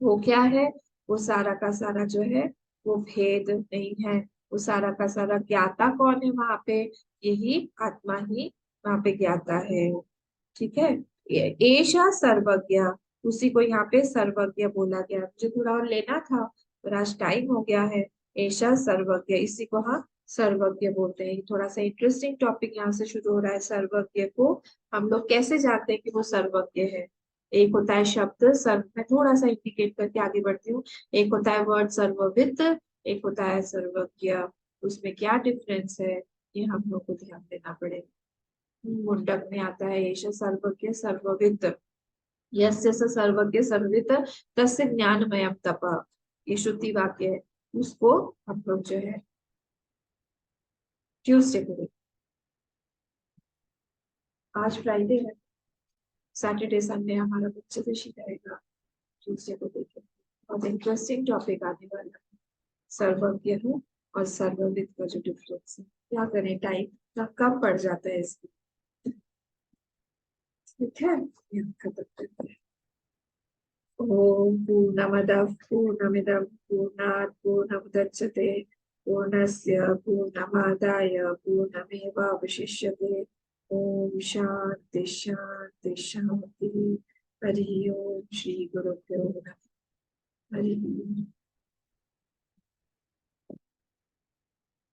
वो क्या है, वो सारा का सारा जो है वो भेद नहीं है, वो सारा का सारा ज्ञाता कौन है वहां पे, यही आत्मा ही वहां पे ज्ञाता है। ठीक है, एशा सर्वज्ञ, उसी को यहाँ पे सर्वज्ञ बोला गया, मुझे थोड़ा और लेना था पर आज टाइम हो गया है। एशा सर्वज्ञ, इसी को हम सर्वज्ञ बोलते हैं। थोड़ा सा इंटरेस्टिंग टॉपिक यहाँ से शुरू हो रहा है, सर्वज्ञ को हम लोग कैसे जानते हैं कि वो सर्वज्ञ है। एक होता है शब्द सर्व, मैं थोड़ा सा इंडिकेट करके आगे बढ़ती हूँ, एक होता है वर्ड सर्वविद, एक होता है सर्वज्ञ, उसमें क्या डिफरेंस है, ये हम लोग को ध्यान देना पड़ेगा। मुंडक में आता है एष सर्वज्ञ सर्वविद, यस्य स सर्वज्ञ सर्वविद तस्य ज्ञानमयम तप, ये श्रुति वाक्य है। उसको हम लोग जो है ट्यूसडे को देखें। आज फ्राइडे है, सैटरडे संडे हमारा पंचदशी रहेगा, ट्यूसडे को देखें। और इंटरेस्टिंग टॉपिक आने वाला है, सर्वज्ञ है और सर्वविद का जो डिफरेंस है। क्या करें, टाइम का कम पड़ जाता है इसमें। ठीक है, ये खत्म करते हैं। ओम पूर्णमदः पूर्णमिदं पूर्णात् पूर्णमुदच्यते पूर्णस्य पूर्णमादाय पूर्णमेवावशिष्यते। ओम शांति शांति शांति। हरि ओम। श्री गुरुभ्यो नमः। हरि ओम।